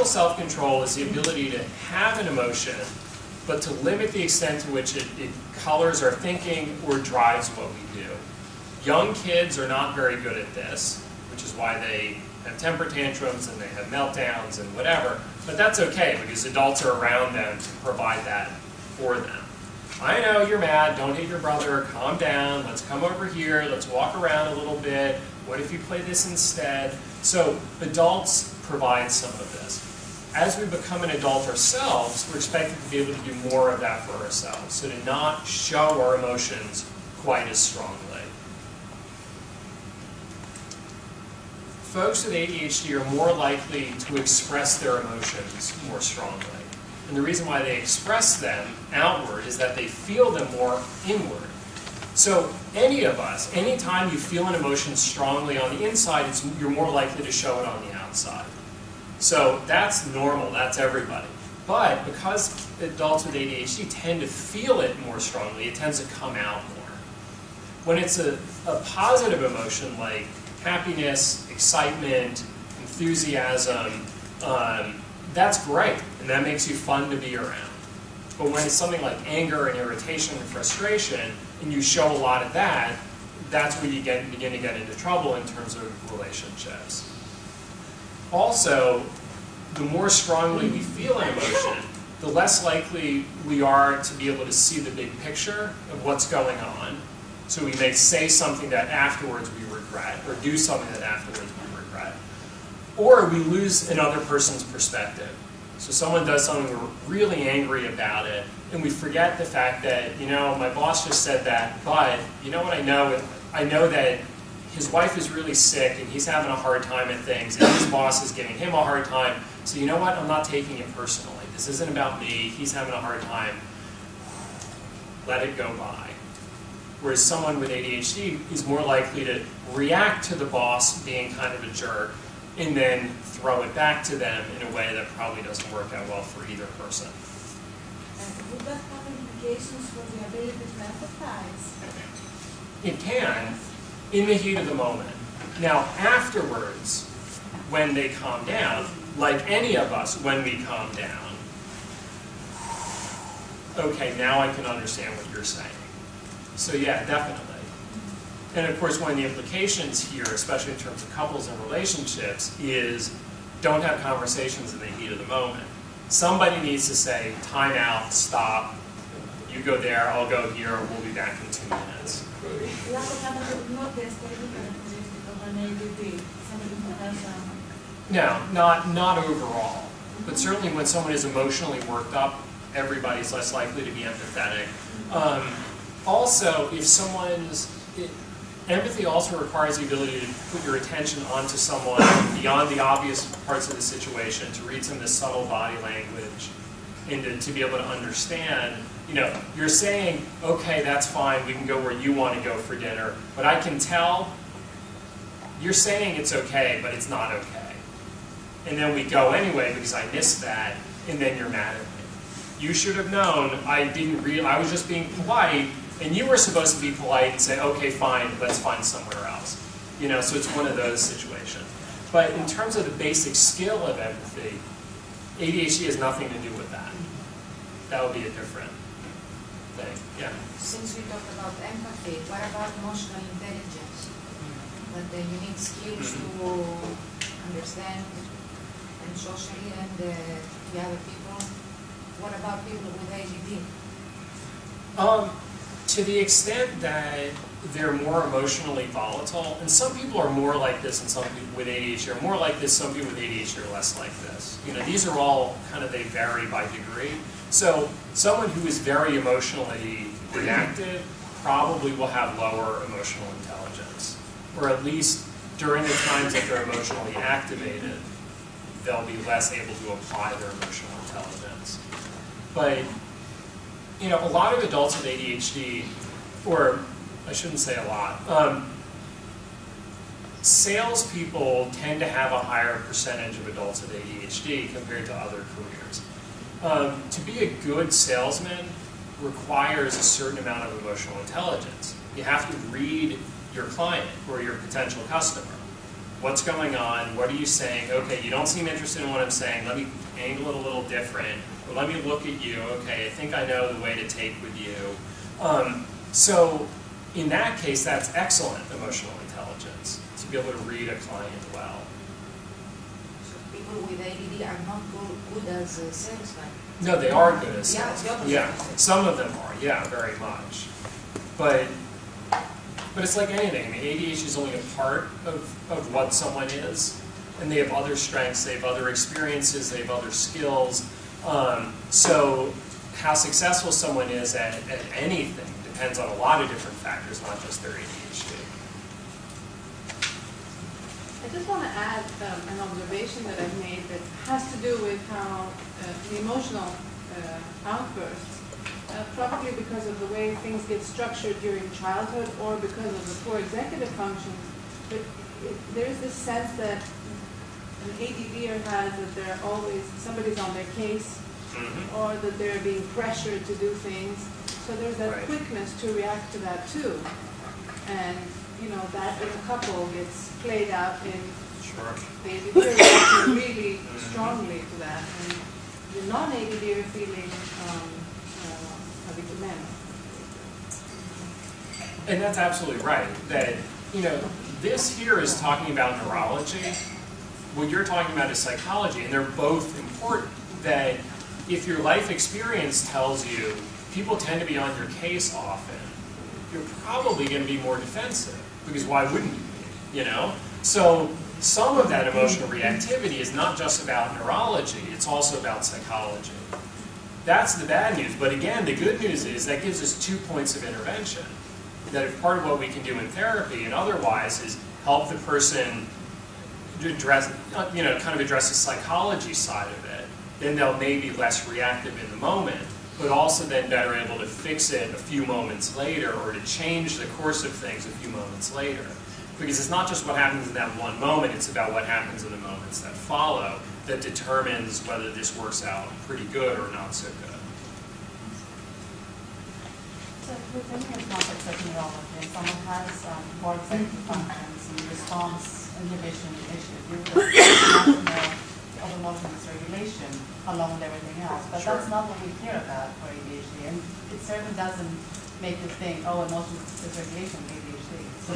self-control is the ability to have an emotion, but to limit the extent to which it colors our thinking or drives what we do. Young kids are not very good at this, which is why they have temper tantrums and they have meltdowns and whatever, but that's okay because adults are around them to provide that for them. I know you're mad, don't hit your brother, calm down, let's come over here, let's walk around a little bit, what if you play this instead? So adults provide some of this. As we become an adult ourselves, we're expected to be able to do more of that for ourselves, so to not show our emotions quite as strongly. Folks with ADHD are more likely to express their emotions more strongly. And the reason why they express them outward is that they feel them more inward. So any of us, anytime you feel an emotion strongly on the inside, you're more likely to show it on the outside. So that's normal, that's everybody. But because adults with ADHD tend to feel it more strongly, it tends to come out more. When it's a positive emotion like happiness, excitement, enthusiasm, that's great, and that makes you fun to be around. But when it's something like anger and irritation and frustration, and you show a lot of that, that's where you begin to get into trouble in terms of relationships. Also, the more strongly we feel an emotion, the less likely we are to be able to see the big picture of what's going on. So we may say something that afterwards we regret, or do something that afterwards we regret. Or we lose another person's perspective. So someone does something, we're really angry about it, and we forget the fact that, you know, my boss just said that, but you know what I know? I know that his wife is really sick and he's having a hard time at things, and his boss is giving him a hard time. So you know what? I'm not taking it personally. This isn't about me. He's having a hard time. Let it go by. Whereas someone with ADHD is more likely to react to the boss being kind of a jerk and then throw it back to them in a way that probably doesn't work out well for either person. Would that have implications for the ability to empathize? It can, in the heat of the moment. Now, afterwards, when they calm down, like any of us, when we calm down, okay, now I can understand what you're saying. So yeah, definitely. And of course, one of the implications here, especially in terms of couples and relationships, is don't have conversations in the heat of the moment. Somebody needs to say, time out, stop, you go there, I'll go here, we'll be back in 2 minutes. No, not overall. But certainly when someone is emotionally worked up, everybody's less likely to be empathetic. Also, if empathy also requires the ability to put your attention onto someone beyond the obvious parts of the situation, to read some of the subtle body language, and to be able to understand, you know, you're saying, okay, that's fine, we can go where you want to go for dinner, but I can tell you're saying it's okay, but it's not okay. And then we go anyway because I missed that, and then you're mad at me. You should have known, I was just being polite, and you were supposed to be polite and say, okay, fine, let's find somewhere else. You know, so it's one of those situations. But in terms of the basic skill of empathy, ADHD has nothing to do with that. That would be a different thing. Yeah? Since we talked about empathy, what about emotional intelligence? That you need skills to understand and socially and the other people. What about people with ADD? To the extent that they're more emotionally volatile, and some people are more like this and some people with ADHD are more like this, some people with ADHD are less like this. You know, these are all kind of, they vary by degree. So someone who is very emotionally reactive probably will have lower emotional intelligence. Or at least during the times that they're emotionally activated, they'll be less able to apply their emotional intelligence. But you know, a lot of adults with ADHD, or I shouldn't say a lot, salespeople tend to have a higher percentage of adults with ADHD compared to other careers. To be a good salesman requires a certain amount of emotional intelligence. You have to read your client or your potential customer. What's going on? What are you saying? Okay, you don't seem interested in what I'm saying. Let me angle it a little different. Or let me look at you. Okay, I think I know the way to take with you. So in that case, that's excellent emotional intelligence, to be able to read a client well. So people with ADD are not good as salesmen. No, they are good as Yeah, salesmen. Yeah, some of them are. Yeah, very much. But it's like anything. I mean, ADHD is only a part of what someone is, and they have other strengths, they have other experiences, they have other skills. So how successful someone is at anything depends on a lot of different factors, not just their ADHD. I just want to add an observation that I've made that has to do with how the emotional outbursts, probably because of the way things get structured during childhood or because of the poor executive functions, but there's this sense that an ADDer has that they're always, somebody's on their case, or that they're being pressured to do things. So there's that quickness to react to that too. And, you know, that in a couple gets played out in the ADDer reacting really strongly to that. And the non-ADDer feeling And that's absolutely right. That, you know, this here is talking about neurology. What you're talking about is psychology, and they're both important. That if your life experience tells you people tend to be on your case often, you're probably going to be more defensive, because why wouldn't you be, you know? So some of that emotional reactivity is not just about neurology, it's also about psychology. That's the bad news. But again, the good news is that gives us 2 points of intervention. That if part of what we can do in therapy and otherwise is help the person address, you know, kind of address the psychology side of it, then they'll maybe less reactive in the moment, but also then better able to fix it a few moments later, or to change the course of things a few moments later. Because it's not just what happens in that one moment, it's about what happens in the moments that follow that determines whether this works out pretty good or not so good. So within the context of neurology, if someone has poor executive functions and response inhibition issues, you would have to know of emotional dysregulation along with everything else. But that's not what we hear about for ADHD, and it certainly doesn't make you think, oh, emotional dysregulation, ADHD. So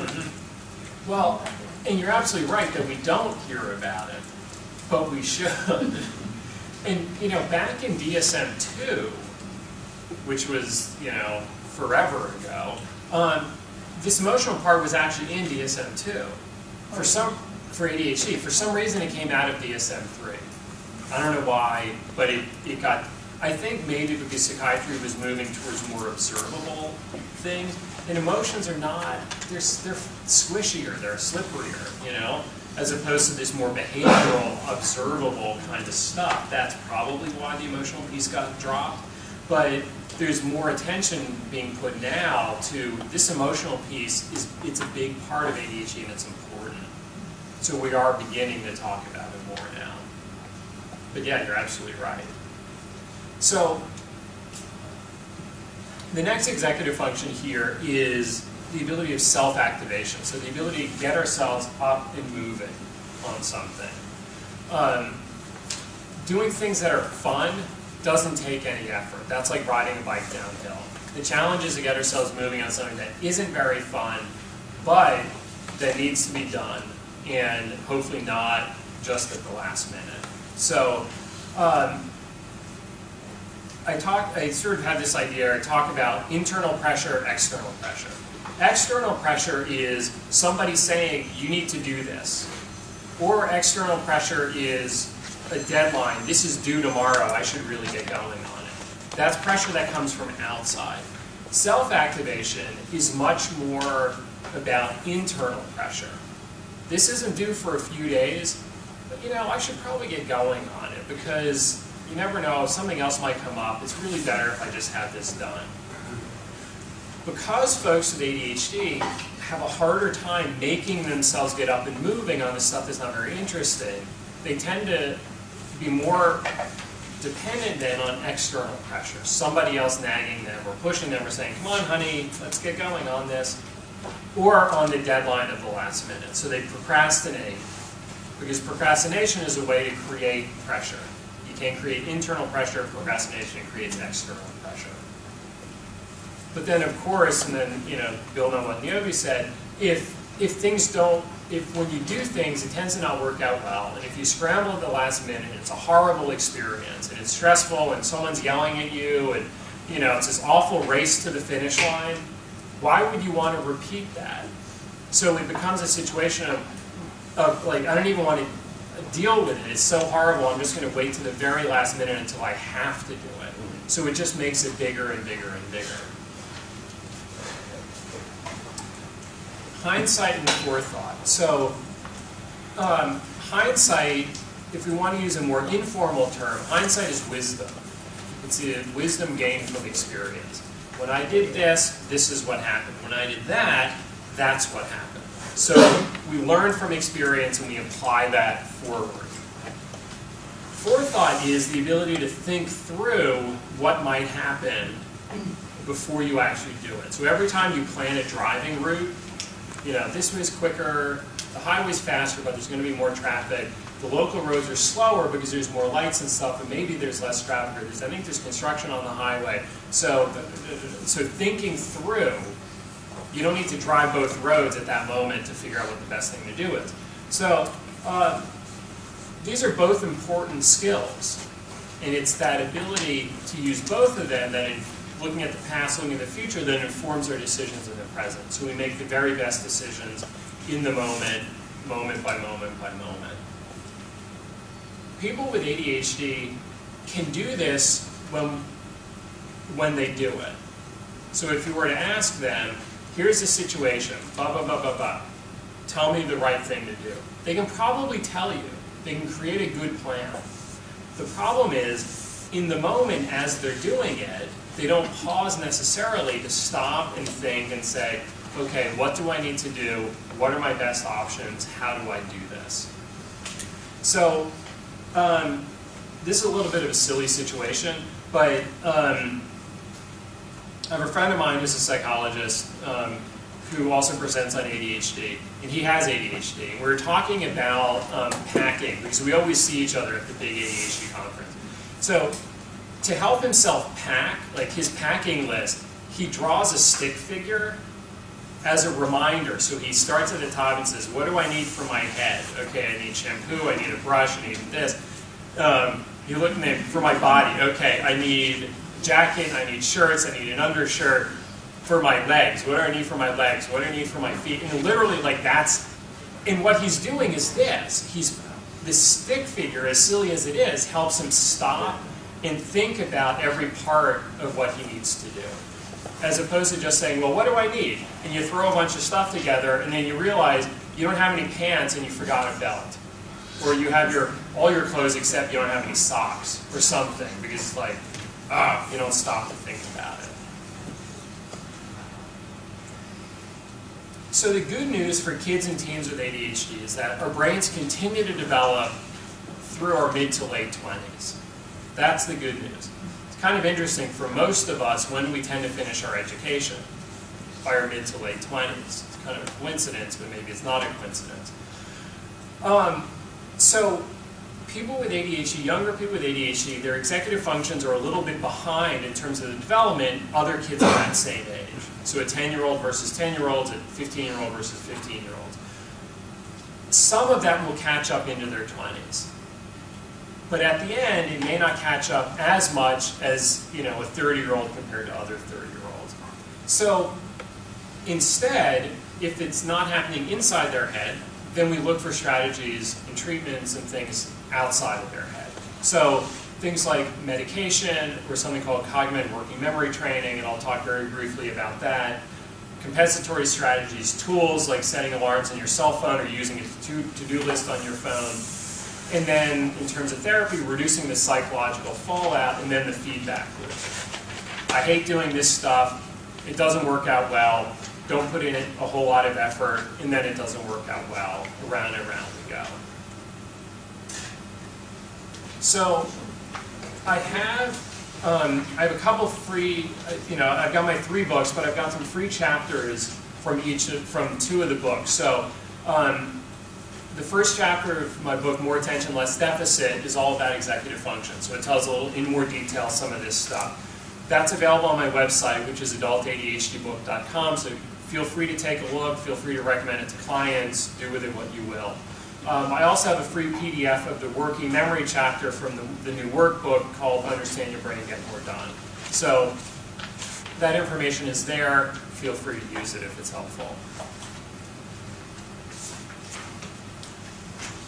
well, and you're absolutely right that we don't hear about it, but we should. And, you know, back in DSM-2, which was, you know, forever ago, this emotional part was actually in DSM-2 for ADHD. For some reason, it came out of DSM-3. I don't know why, but it got. I think maybe because psychiatry was moving towards more observable things, and emotions are not. They're squishier. They're slipperier, you know, as opposed to this more behavioral, observable kind of stuff. That's probably why the emotional piece got dropped. But there's more attention being put now to this emotional piece. It's a big part of ADHD, and it's important. So we are beginning to talk about it more now. But yeah, you're absolutely right. So the next executive function here is the ability of self-activation. So the ability to get ourselves up and moving on something. Doing things that are fun doesn't take any effort. That's like riding a bike downhill. The challenge is to get ourselves moving on something that isn't very fun, but that needs to be done, and hopefully not just at the last minute. So I sort of had this idea, I talk about internal pressure, external pressure. External pressure is somebody saying, you need to do this. Or external pressure is a deadline, this is due tomorrow, I should really get going on it. That's pressure that comes from outside. Self-activation is much more about internal pressure. This isn't due for a few days, but you know, I should probably get going on it because you never know, something else might come up. It's really better if I just have this done. Because folks with ADHD have a harder time making themselves get up and moving on the stuff that's not very interesting, they tend to be more dependent then on external pressure. Somebody else nagging them or pushing them or saying, come on honey, let's get going on this. Or on the deadline of the last minute. So they procrastinate Because procrastination is a way to create pressure. You can't create internal pressure, procrastination creates external pressure. But then of course, and then, you know, build on what Niobe said, if when you do things, it tends to not work out well, and if you scramble at the last minute, it's a horrible experience, and it's stressful, and someone's yelling at you, and you know, it's this awful race to the finish line, why would you want to repeat that? So it becomes a situation of like, I don't even want to deal with it, it's so horrible, I'm just going to wait to the very last minute until I have to do it. So it just makes it bigger and bigger and bigger. Hindsight and forethought. So hindsight, if we want to use a more informal term, hindsight is wisdom. It's the wisdom gained from experience. When I did this, this is what happened. When I did that, that's what happened. So we learn from experience and we apply that forward. Forethought is the ability to think through what might happen before you actually do it. So every time you plan a driving route, you know, this way's quicker, the highway's faster, but there's going to be more traffic. The local roads are slower because there's more lights and stuff, and maybe there's less traffic, or I think there's construction on the highway. So thinking through, you don't need to drive both roads at that moment to figure out what the best thing to do is. So these are both important skills, and it's that ability to use both of them that in looking at the past, looking at the future, that informs our decisions in the present. So we make the very best decisions in the moment, moment by moment by moment. People with ADHD can do this when they do it. So if you were to ask them, here's the situation, blah, blah, blah, blah, blah. Tell me the right thing to do. They can probably tell you. They can create a good plan. The problem is, in the moment as they're doing it, they don't pause necessarily to stop and think and say, okay, what do I need to do? What are my best options? How do I do this? So this is a little bit of a silly situation, but I have a friend of mine who's a psychologist who also presents on ADHD, and he has ADHD. And we were talking about packing, because we always see each other at the big ADHD conference. So to help himself pack, like his packing list, he draws a stick figure as a reminder. So he starts at the top and says, what do I need for my head? Okay, I need shampoo, I need a brush, I need this. You look for my body. Okay, I need a jacket, I need shirts, I need an undershirt. For my legs, what do I need for my legs? What do I need for my feet? And literally, like that's, and what he's doing is this. This stick figure, as silly as it is, helps him stop and think about every part of what he needs to do. As opposed to just saying, well, what do I need? And you throw a bunch of stuff together, and then you realize you don't have any pants and you forgot a belt. Or you have all your clothes except you don't have any socks or something, because it's like, you don't stop to think about it. So the good news for kids and teens with ADHD is that our brains continue to develop through our mid to late 20s. That's the good news. It's kind of interesting, for most of us, when do we tend to finish our education? By our mid to late 20s. It's kind of a coincidence, but maybe it's not a coincidence. So people with ADHD, younger people with ADHD, their executive functions are a little bit behind in terms of the development other kids of that same age. So a 10-year-old versus 10-year-olds, a 15-year-old versus 15-year-olds. Some of that will catch up into their 20s. But at the end, it may not catch up as much as, you know, a 30-year-old compared to other 30-year-olds. So instead, if it's not happening inside their head, then we look for strategies and treatments and things outside of their head. So things like medication, or something called cognitive working memory training, and I'll talk very briefly about that. Compensatory strategies, tools like setting alarms on your cell phone or using a to-do list on your phone. And then, in terms of therapy, reducing the psychological fallout, and then the feedback loop. I hate doing this stuff. It doesn't work out well. Don't put in a whole lot of effort, and then it doesn't work out well. Around and around we go. So I have a couple free, I've got my 3 books, but I've got some free chapters from two of the books. So the first chapter of my book, More Attention, Less Deficit, is all about executive function. So it tells a little in more detail some of this stuff. That's available on my website, which is adultadhdbook.com. So feel free to take a look. Feel free to recommend it to clients. Do with it what you will. I also have a free PDF of the working memory chapter from the new workbook called Understand Your Brain, Get More Done. So that information is there. Feel free to use it if it's helpful.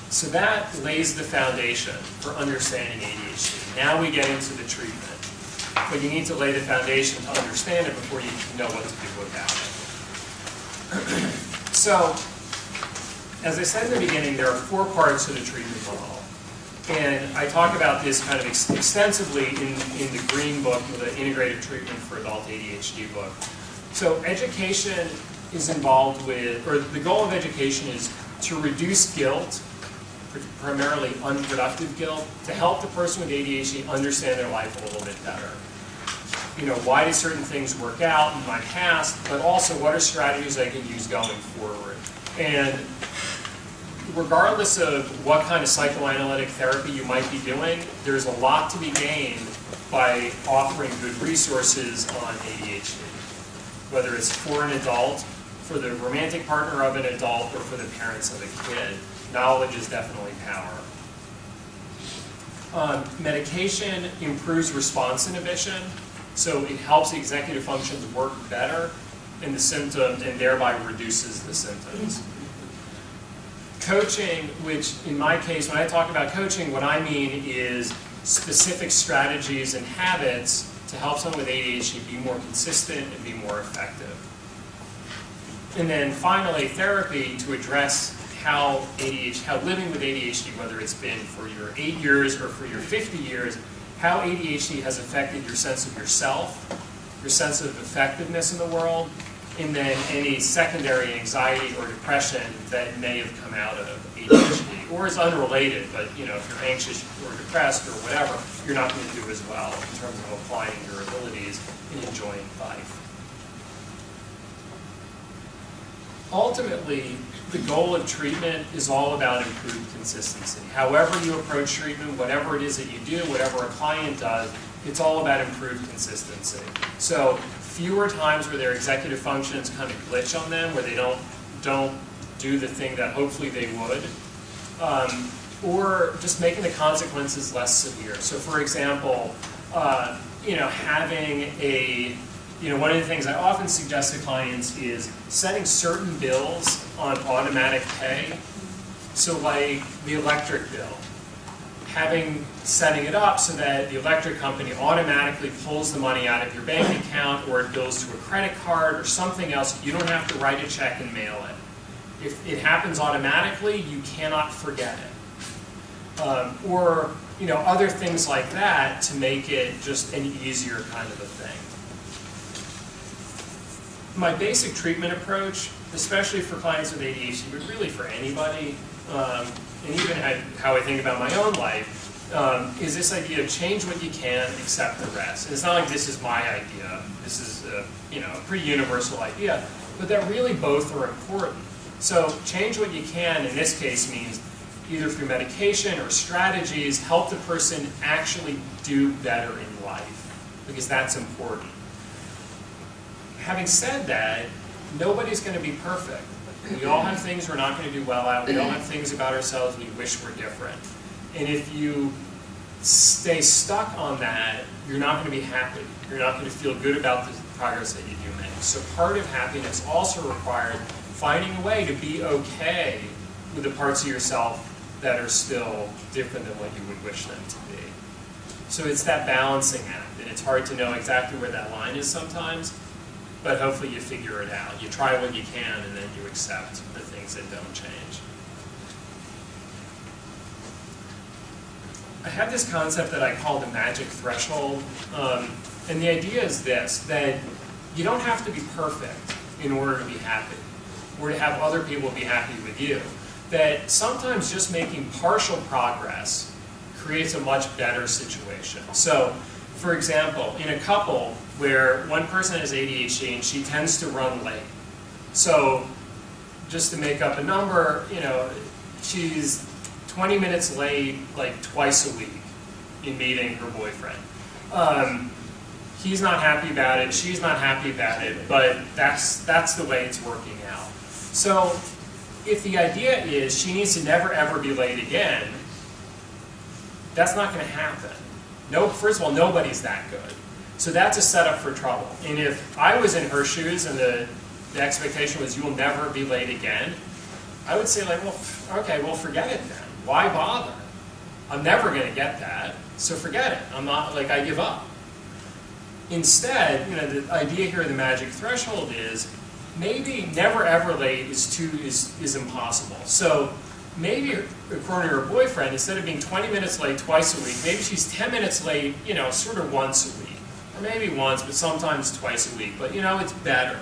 So that lays the foundation for understanding ADHD. Now we get into the treatment. But you need to lay the foundation to understand it before you know what to do about it. So, as I said in the beginning, there are 4 parts to the treatment model. And I talk about this kind of extensively in the green book, the Integrative Treatment for Adult ADHD book. So education is involved with, or the goal of education is to reduce guilt, primarily unproductive guilt, to help the person with ADHD understand their life a little bit better. You know, why do certain things work out in my past, but also what are strategies I can use going forward. And regardless of what kind of psychoanalytic therapy you might be doing, there's a lot to be gained by offering good resources on ADHD. Whether it's for an adult, for the romantic partner of an adult, or for the parents of a kid, knowledge is definitely power. Medication improves response inhibition, so it helps the executive functions work better in the symptoms and thereby reduces the symptoms. Coaching, which in my case, when I talk about coaching, what I mean is specific strategies and habits to help someone with ADHD be more consistent and be more effective. And then finally, therapy to address how living with ADHD, whether it's been for your 8 years or for your 50 years, how ADHD has affected your sense of yourself, your sense of effectiveness in the world, and then any secondary anxiety or depression that may have come out of ADHD, or is unrelated, but you know, if you're anxious or depressed or whatever, you're not going to do as well in terms of applying your abilities and enjoying life. Ultimately, the goal of treatment is all about improved consistency. However you approach treatment, whatever it is that you do, whatever a client does, it's all about improved consistency. So fewer times where their executive functions kind of glitch on them, where they don't do the thing that hopefully they would, or just making the consequences less severe. So for example, having a one of the things I often suggest to clients is setting certain bills on automatic pay. So like the electric bill, setting it up so that the electric company automatically pulls the money out of your bank account, or it bills to a credit card or something else. You don't have to write a check and mail it. If it happens automatically, you cannot forget it. Or other things like that to make it just an easier kind of a thing. My basic treatment approach, especially for clients with ADHD, but really for anybody, and even how I think about my own life, is this idea of change what you can, accept the rest. And it's not like this is my idea. This is a pretty universal idea, but that really both are important. So change what you can in this case means either through medication or strategies, help the person actually do better in life, because that's important. Having said that, nobody's going to be perfect. We all have things we're not going to do well at. We all have things about ourselves we wish were different. And if you stay stuck on that, you're not going to be happy. You're not going to feel good about the progress that you do make. So part of happiness also required finding a way to be okay with the parts of yourself that are still different than what you would wish them to be. So it's that balancing act, and it's hard to know exactly where that line is sometimes, but hopefully you figure it out. You try what you can, and then you accept the things that don't change. I have this concept that I call the magic threshold, and the idea is this, that you don't have to be perfect in order to be happy, or to have other people be happy with you. That sometimes just making partial progress creates a much better situation. So, for example, in a couple where one person has ADHD and she tends to run late. So, just to make up a number, she she's 20 minutes late like twice a week in meeting her boyfriend. He's not happy about it, she's not happy about it, but that's the way it's working out. So if the idea is she needs to never ever be late again, that's not going to happen. No, first of all, nobody's that good. So that's a setup for trouble. And if I was in her shoes and the expectation was you will never be late again, I would say like, well, okay, well forget it then. Why bother? I'm never going to get that, so forget it. I'm not, like, I give up. Instead, you know, the idea here of the magic threshold is maybe never ever late is impossible. So maybe, according to her boyfriend, instead of being 20 minutes late twice a week, maybe she's 10 minutes late, you know, sort of once a week. Or maybe once, but sometimes twice a week. But, you know, it's better.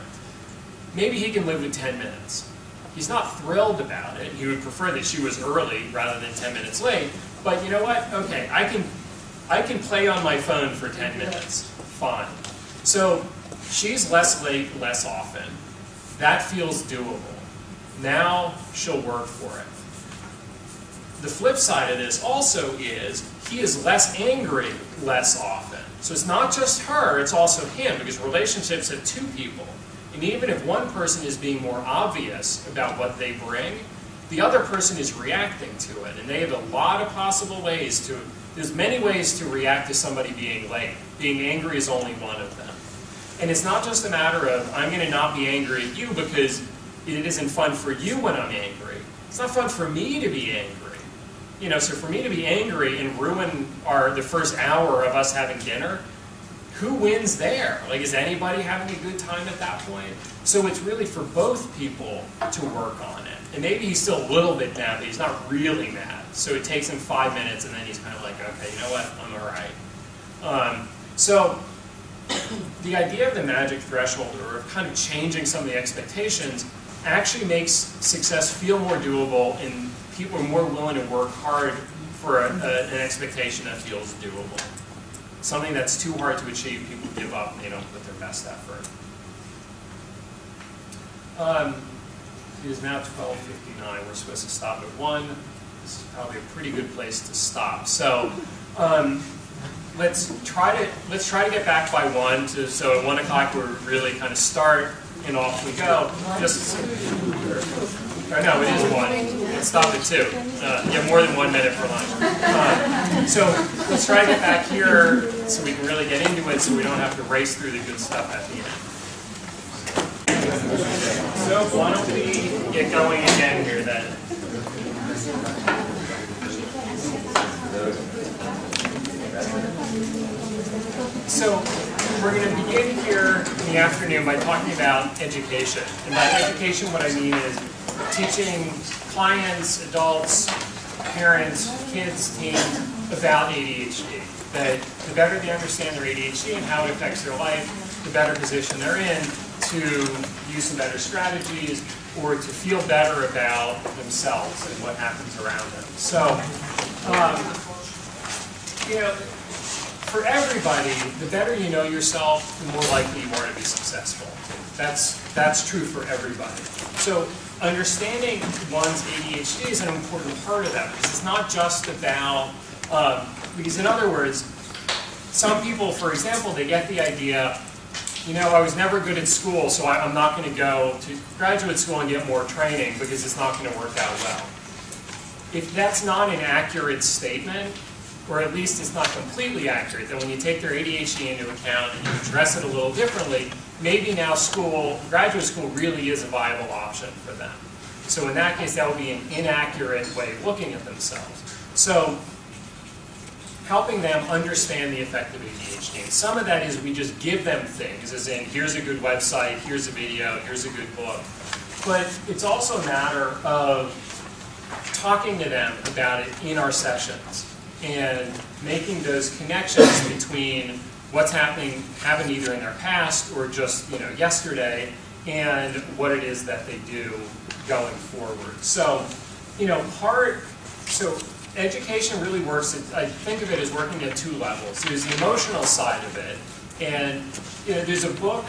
Maybe he can live with 10 minutes. He's not thrilled about it. He would prefer that she was early rather than 10 minutes late. But you know what? Okay, I can play on my phone for 10 minutes. Fine. So she's less late less often. That feels doable. Now she'll work for it. The flip side of this also is he is less angry less often. So it's not just her, it's also him, because relationships have two people. And even if one person is being more obvious about what they bring, the other person is reacting to it. And they have a lot of possible ways to, there's many ways to react to somebody being late. Being angry is only one of them. And it's not just a matter of, I'm going to not be angry at you because it isn't fun for you when I'm angry. It's not fun for me to be angry. You know, so for me to be angry and ruin the first hour of us having dinner, who wins there? Like, is anybody having a good time at that point? So it's really for both people to work on it. And maybe he's still a little bit mad, but he's not really mad. So it takes him 5 minutes, and then he's kind of like, okay, you know what, I'm all right. So the idea of the magic threshold, or of kind of changing some of the expectations, actually makes success feel more doable, and people are more willing to work hard for an expectation that feels doable. Something that's too hard to achieve, people give up and they don't put their best effort. It is now 12:59. We're supposed to stop at 1. This is probably a pretty good place to stop. So let's try to get back by 1. So at 1 o'clock we're really kind of start and off we go. No, it is 1. Let's stop at 2. You have more than 1 minute for lunch. So let's try to get back here so we can really get into it so we don't have to race through the good stuff at the end. So why don't we get going again here then? So we're going to begin here in the afternoon by talking about education. And by education what I mean is teaching clients, adults, parents, kids, teens about ADHD. That the better they understand their ADHD and how it affects their life, the better position they're in to use some better strategies or to feel better about themselves and what happens around them. So, you know, for everybody, the better you know yourself, the more likely you are to be successful. That's true for everybody. So understanding one's ADHD is an important part of that, because it's not just about, because in other words, some people, for example, they get the idea, you know, I was never good at school, so I'm not going to go to graduate school and get more training because it's not going to work out well. If that's not an accurate statement, or at least it's not completely accurate, then when you take their ADHD into account and you address it a little differently, maybe now graduate school really is a viable option for them. So in that case, that would be an inaccurate way of looking at themselves. So helping them understand the effect of ADHD. And some of that is we just give them things, as in, here's a good website, here's a video, here's a good book. But it's also a matter of talking to them about it in our sessions and making those connections between what's happened either in their past or just, you know, yesterday, and what it is that they do going forward. So, you know, so education really works, I think of it as working at 2 levels. There's the emotional side of it, and you know, there's a book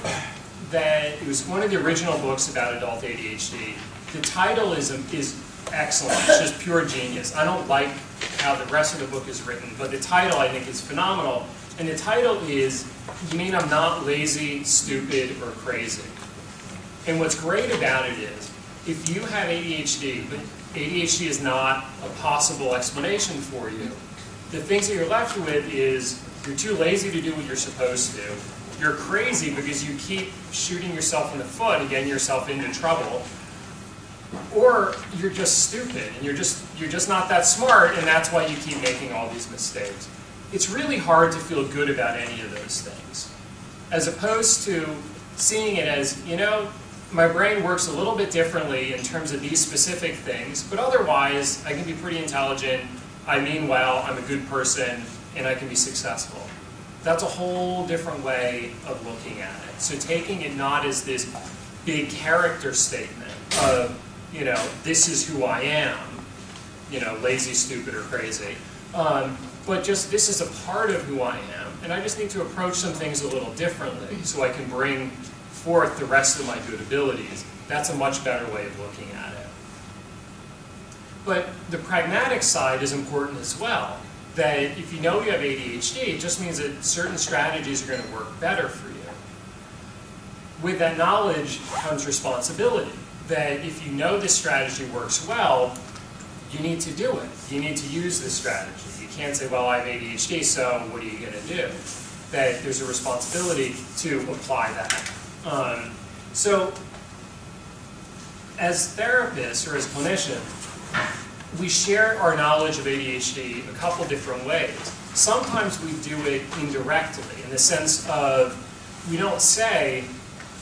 that, it was one of the original books about adult ADHD. The title is excellent. It's just pure genius. I don't like how the rest of the book is written, but the title I think is phenomenal. And the title is, "You Mean I'm Not Lazy, Stupid, or Crazy?" And what's great about it is, if you have ADHD, but ADHD is not a possible explanation for you, the things that you're left with is you're too lazy to do what you're supposed to. You're crazy because you keep shooting yourself in the foot and getting yourself into trouble. Or you're just stupid and you're just not that smart, and that's why you keep making all these mistakes. It's really hard to feel good about any of those things, as opposed to seeing it as, you know, my brain works a little bit differently in terms of these specific things, but otherwise I can be pretty intelligent, I mean well, I'm a good person, and I can be successful. That's a whole different way of looking at it. So taking it not as this big character statement of, you know, this is who I am, you know, lazy, stupid, or crazy, but just this is a part of who I am, and I just need to approach some things a little differently so I can bring forth the rest of my good abilities. That's a much better way of looking at it. But the pragmatic side is important as well, that if you know you have ADHD, it just means that certain strategies are going to work better for you. With that knowledge comes responsibility, that if you know this strategy works well, you need to do it. You need to use this strategy. You can't say, well, I have ADHD, so what are you going to do? That there's a responsibility to apply that. So as therapists or as clinicians, we share our knowledge of ADHD a couple different ways. Sometimes we do it indirectly, in the sense of we don't say,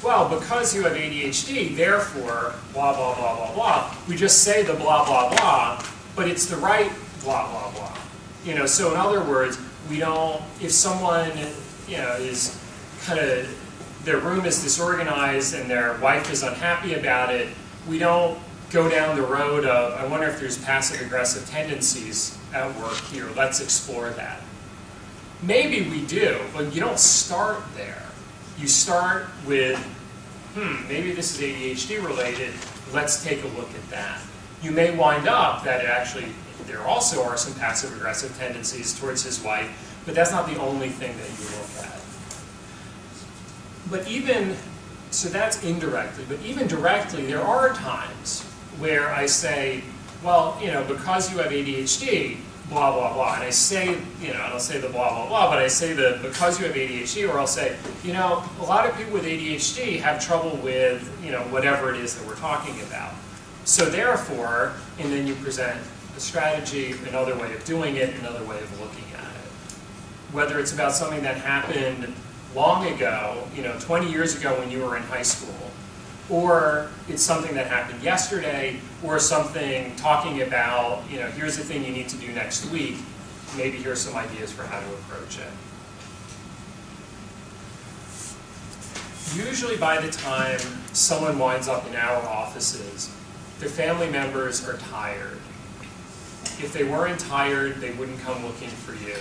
well, because you have ADHD, therefore, blah, blah, blah, blah, blah. We just say the blah, blah, blah, but it's the right blah, blah, blah. You know, so in other words, we don't, if someone, you know, is kind of, their room is disorganized and their wife is unhappy about it, we don't go down the road of, I wonder if there's passive-aggressive tendencies at work here, let's explore that. Maybe we do, but you don't start there. You start with, maybe this is ADHD related, let's take a look at that. You may wind up that it actually, there also are some passive-aggressive tendencies towards his wife, but that's not the only thing that you look at. But even, so that's indirectly, but even directly, there are times where I say, well, you know, because you have ADHD, blah, blah, blah, and I say, you know, I don't say the blah, blah, blah, but I say the because you have ADHD, or I'll say, you know, a lot of people with ADHD have trouble with, you know, whatever it is that we're talking about. So therefore, and then you present a strategy, another way of doing it, another way of looking at it. Whether it's about something that happened long ago, you know, 20 years ago when you were in high school, or it's something that happened yesterday, or something talking about, you know, here's the thing you need to do next week, maybe here's some ideas for how to approach it. Usually by the time someone winds up in our offices, their family members are tired. If they weren't tired, they wouldn't come looking for you.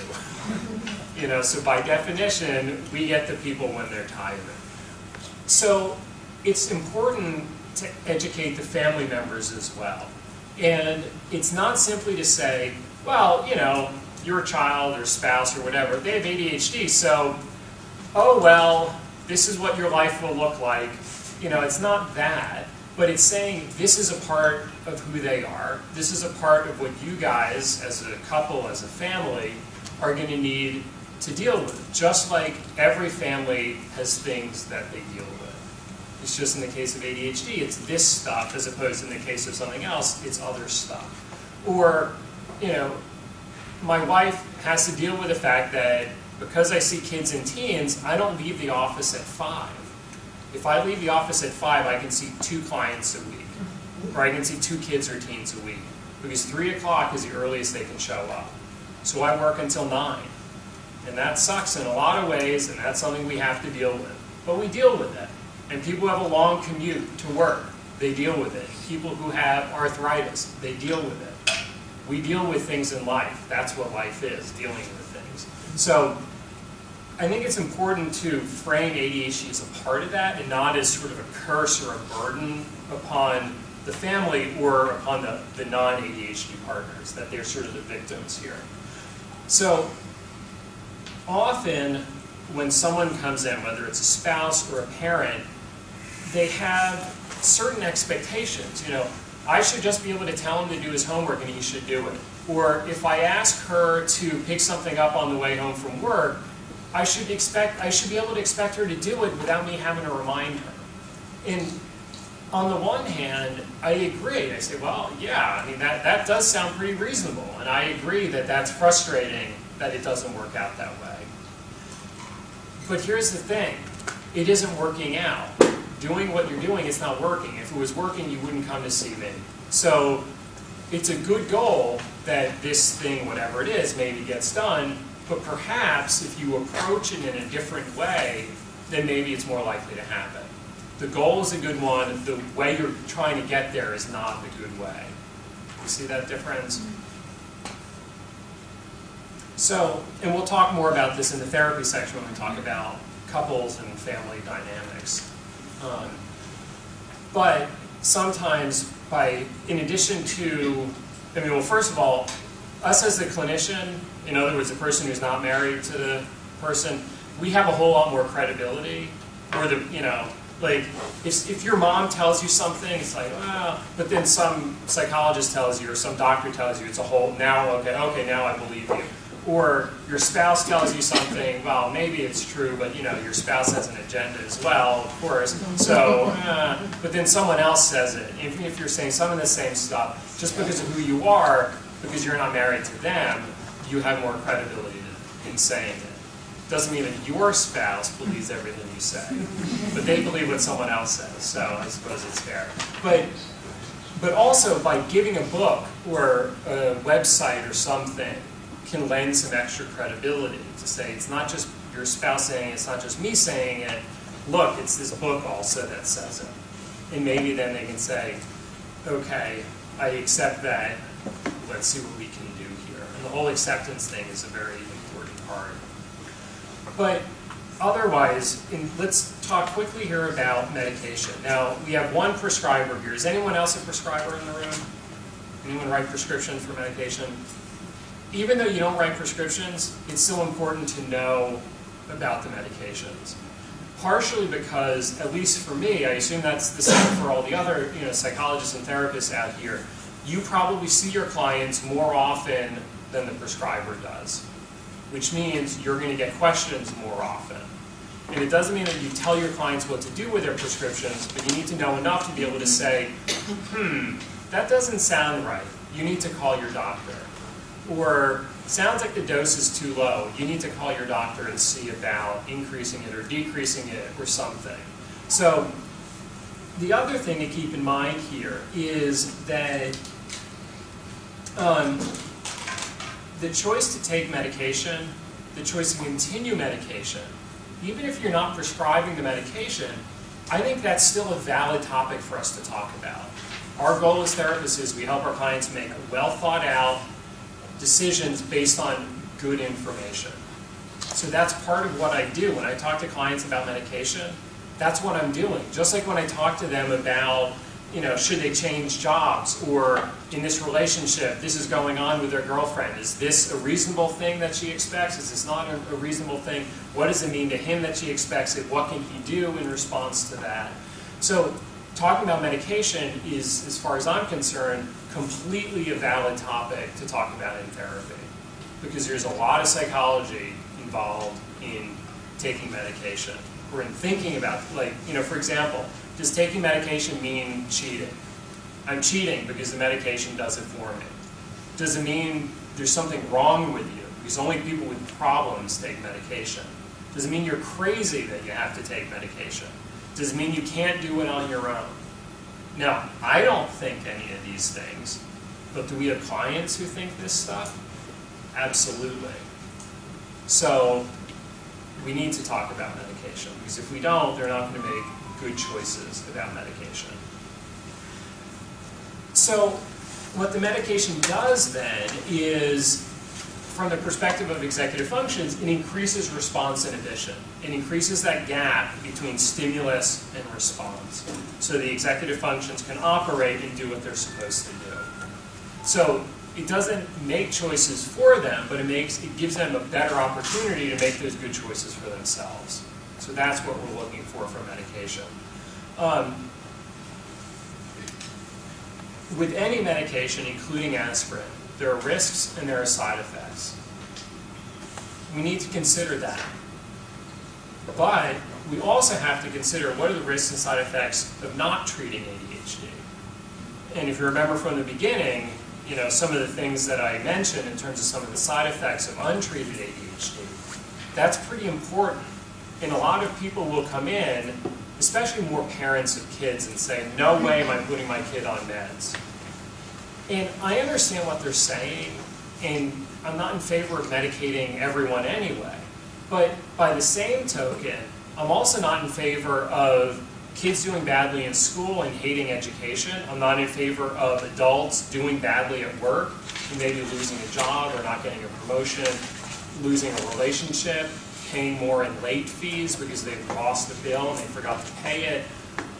You know, so by definition, we get the people when they're tired. So it's important to educate the family members as well. And it's not simply to say, well, you know, your child or spouse or whatever, they have ADHD, so, oh, well, this is what your life will look like. You know, it's not that. But it's saying this is a part of who they are. This is a part of what you guys, as a couple, as a family, are going to need to deal with. Just like every family has things that they deal with. It's just in the case of ADHD, it's this stuff, as opposed to in the case of something else, it's other stuff. Or, you know, my wife has to deal with the fact that because I see kids and teens, I don't leave the office at 5. If I leave the office at 5, I can see 2 clients a week, or I can see 2 kids or teens a week, because 3 o'clock is the earliest they can show up. So I work until 9, and that sucks in a lot of ways, and that's something we have to deal with. But we deal with it, and people who have a long commute to work, they deal with it. People who have arthritis, they deal with it. We deal with things in life. That's what life is, dealing with things. So I think it's important to frame ADHD as a part of that and not as sort of a curse or a burden upon the family or upon the non-ADHD partners, that they're sort of the victims here. So often when someone comes in, whether it's a spouse or a parent, they have certain expectations. You know, I should just be able to tell him to do his homework and he should do it. Or if I ask her to pick something up on the way home from work, I should be able to expect her to do it without me having to remind her. And on the one hand, I agree. I say, well, yeah, I mean, that does sound pretty reasonable. And I agree that that's frustrating that it doesn't work out that way. But here's the thing. It isn't working out. Doing what you're doing, it's not working. If it was working, you wouldn't come to see me. So it's a good goal that this thing, whatever it is, maybe gets done. But perhaps if you approach it in a different way, then maybe it's more likely to happen. The goal is a good one. The way you're trying to get there is not the good way. You see that difference? So, and we'll talk more about this in the therapy section when we talk about couples and family dynamics. But sometimes in addition to, well, first of all, us as the clinician, in other words, the person who's not married to the person, we have a whole lot more credibility. Or like, if your mom tells you something, it's like, well, but then some psychologist tells you or some doctor tells you, it's a whole, okay, now I believe you. Or your spouse tells you something, well, maybe it's true, but your spouse has an agenda as well, of course. So, but then someone else says it. Even if you're saying some of the same stuff, just because of who you are, because you're not married to them, you have more credibility in saying it. Doesn't mean that your spouse believes everything you say, but they believe what someone else says, so I suppose it's fair. But also by giving a book or a website or something can lend some extra credibility to say it's not just your spouse saying it, it's not just me saying it, look, it's this book also that says it. And maybe then they can say, okay, I accept that, let's see what we can do here. And the whole acceptance thing is a very important part. But otherwise, let's talk quickly here about medication. Now, we have one prescriber here. Is anyone else a prescriber in the room? Anyone write prescriptions for medication? Even though you don't write prescriptions, it's still important to know about the medications. Partially because, at least for me, I assume that's the same for all the other psychologists and therapists out here, you probably see your clients more often than the prescriber does, which means you're going to get questions more often. And it doesn't mean that you tell your clients what to do with their prescriptions, but you need to know enough to be able to say, that doesn't sound right. You need to call your doctor. Or, sounds like the dose is too low. You need to call your doctor and see about increasing it or decreasing it or something. So, the other thing to keep in mind here is that the choice to take medication, the choice to continue medication, even if you're not prescribing the medication, I think that's still a valid topic for us to talk about. Our goal as therapists is we help our clients make well thought out decisions based on good information. So that's part of what I do. When I talk to clients about medication, that's what I'm doing. Just like when I talk to them about, should they change jobs, or in this relationship, this is going on with their girlfriend. Is this a reasonable thing that she expects? Is this not a reasonable thing? What does it mean to him that she expects it? What can he do in response to that? So talking about medication is, as far as I'm concerned, completely a valid topic to talk about in therapy, because there's a lot of psychology involved in taking medication, or in thinking about, for example, does taking medication mean cheating? I'm cheating because the medication does it for me. Does it mean there's something wrong with you? Because only people with problems take medication. Does it mean you're crazy that you have to take medication? Does it mean you can't do it on your own? Now, I don't think any of these things, but do we have clients who think this stuff? Absolutely. So, we need to talk about medication, because if we don't, they're not going to make good choices about medication. So, what the medication does then is from the perspective of executive functions, it increases response inhibition. It increases that gap between stimulus and response, so the executive functions can operate and do what they're supposed to do. So it doesn't make choices for them, but it gives them a better opportunity to make those good choices for themselves. So that's what we're looking for medication. With any medication, including aspirin, there are risks and there are side effects. We need to consider that. But we also have to consider what are the risks and side effects of not treating ADHD. And if you remember from the beginning, you know, some of the things that I mentioned in terms of some of the side effects of untreated ADHD, that's pretty important. And a lot of people will come in, especially more parents of kids, and say, no way am I putting my kid on meds. And I understand what they're saying, and I'm not in favor of medicating everyone anyway. But by the same token, I'm also not in favor of kids doing badly in school and hating education. I'm not in favor of adults doing badly at work and maybe losing a job or not getting a promotion, losing a relationship, paying more in late fees because they've lost the bill and they forgot to pay it.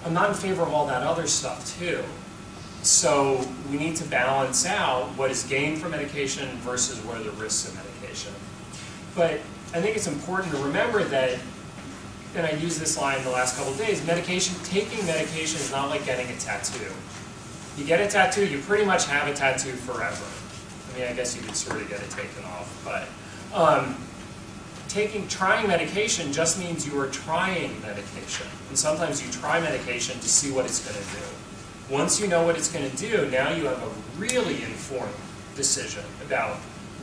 I'm not in favor of all that other stuff too. So we need to balance out what is gained from medication versus what are the risks of medication. But I think it's important to remember that, and I used this line the last couple of days, taking medication is not like getting a tattoo. You get a tattoo, you pretty much have a tattoo forever. I mean, I guess you could sort of get it taken off, but trying medication just means you are trying medication. And sometimes you try medication to see what it's going to do. Once you know what it's going to do, now you have a really informed decision about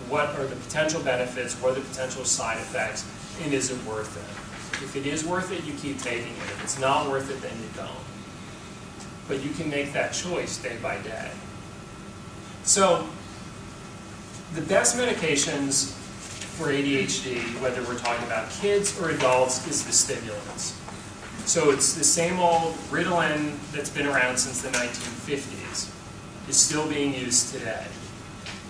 what are the potential benefits, what are the potential side effects, and is it worth it? If it is worth it, you keep taking it. If it's not worth it, then you don't. But you can make that choice day by day. So the best medications for ADHD, whether we're talking about kids or adults, is the stimulants. So it's the same old Ritalin that's been around since the 1950s, is still being used today,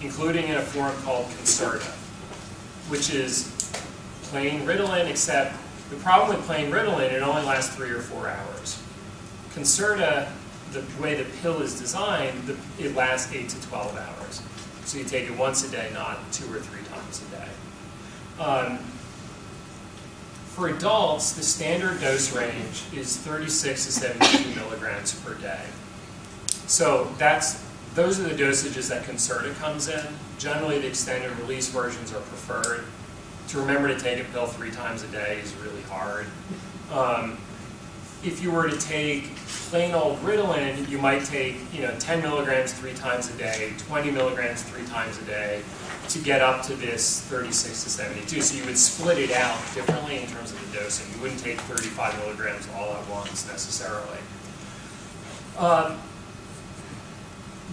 including in a form called Concerta, which is plain Ritalin, except the problem with plain Ritalin, it only lasts 3 or 4 hours. Concerta, the way the pill is designed, it lasts 8 to 12 hours. So you take it once a day, not 2 or 3 times a day. For adults, the standard dose range is 36 to 72 milligrams per day. So those are the dosages that Concerta comes in. Generally, the extended release versions are preferred. To remember to take a pill 3 times a day is really hard. If you were to take plain old Ritalin, you might take 10 milligrams 3 times a day, 20 milligrams 3 times a day, to get up to this 36 to 72. So you would split it out differently in terms of the dosing. You wouldn't take 35 milligrams all at once necessarily.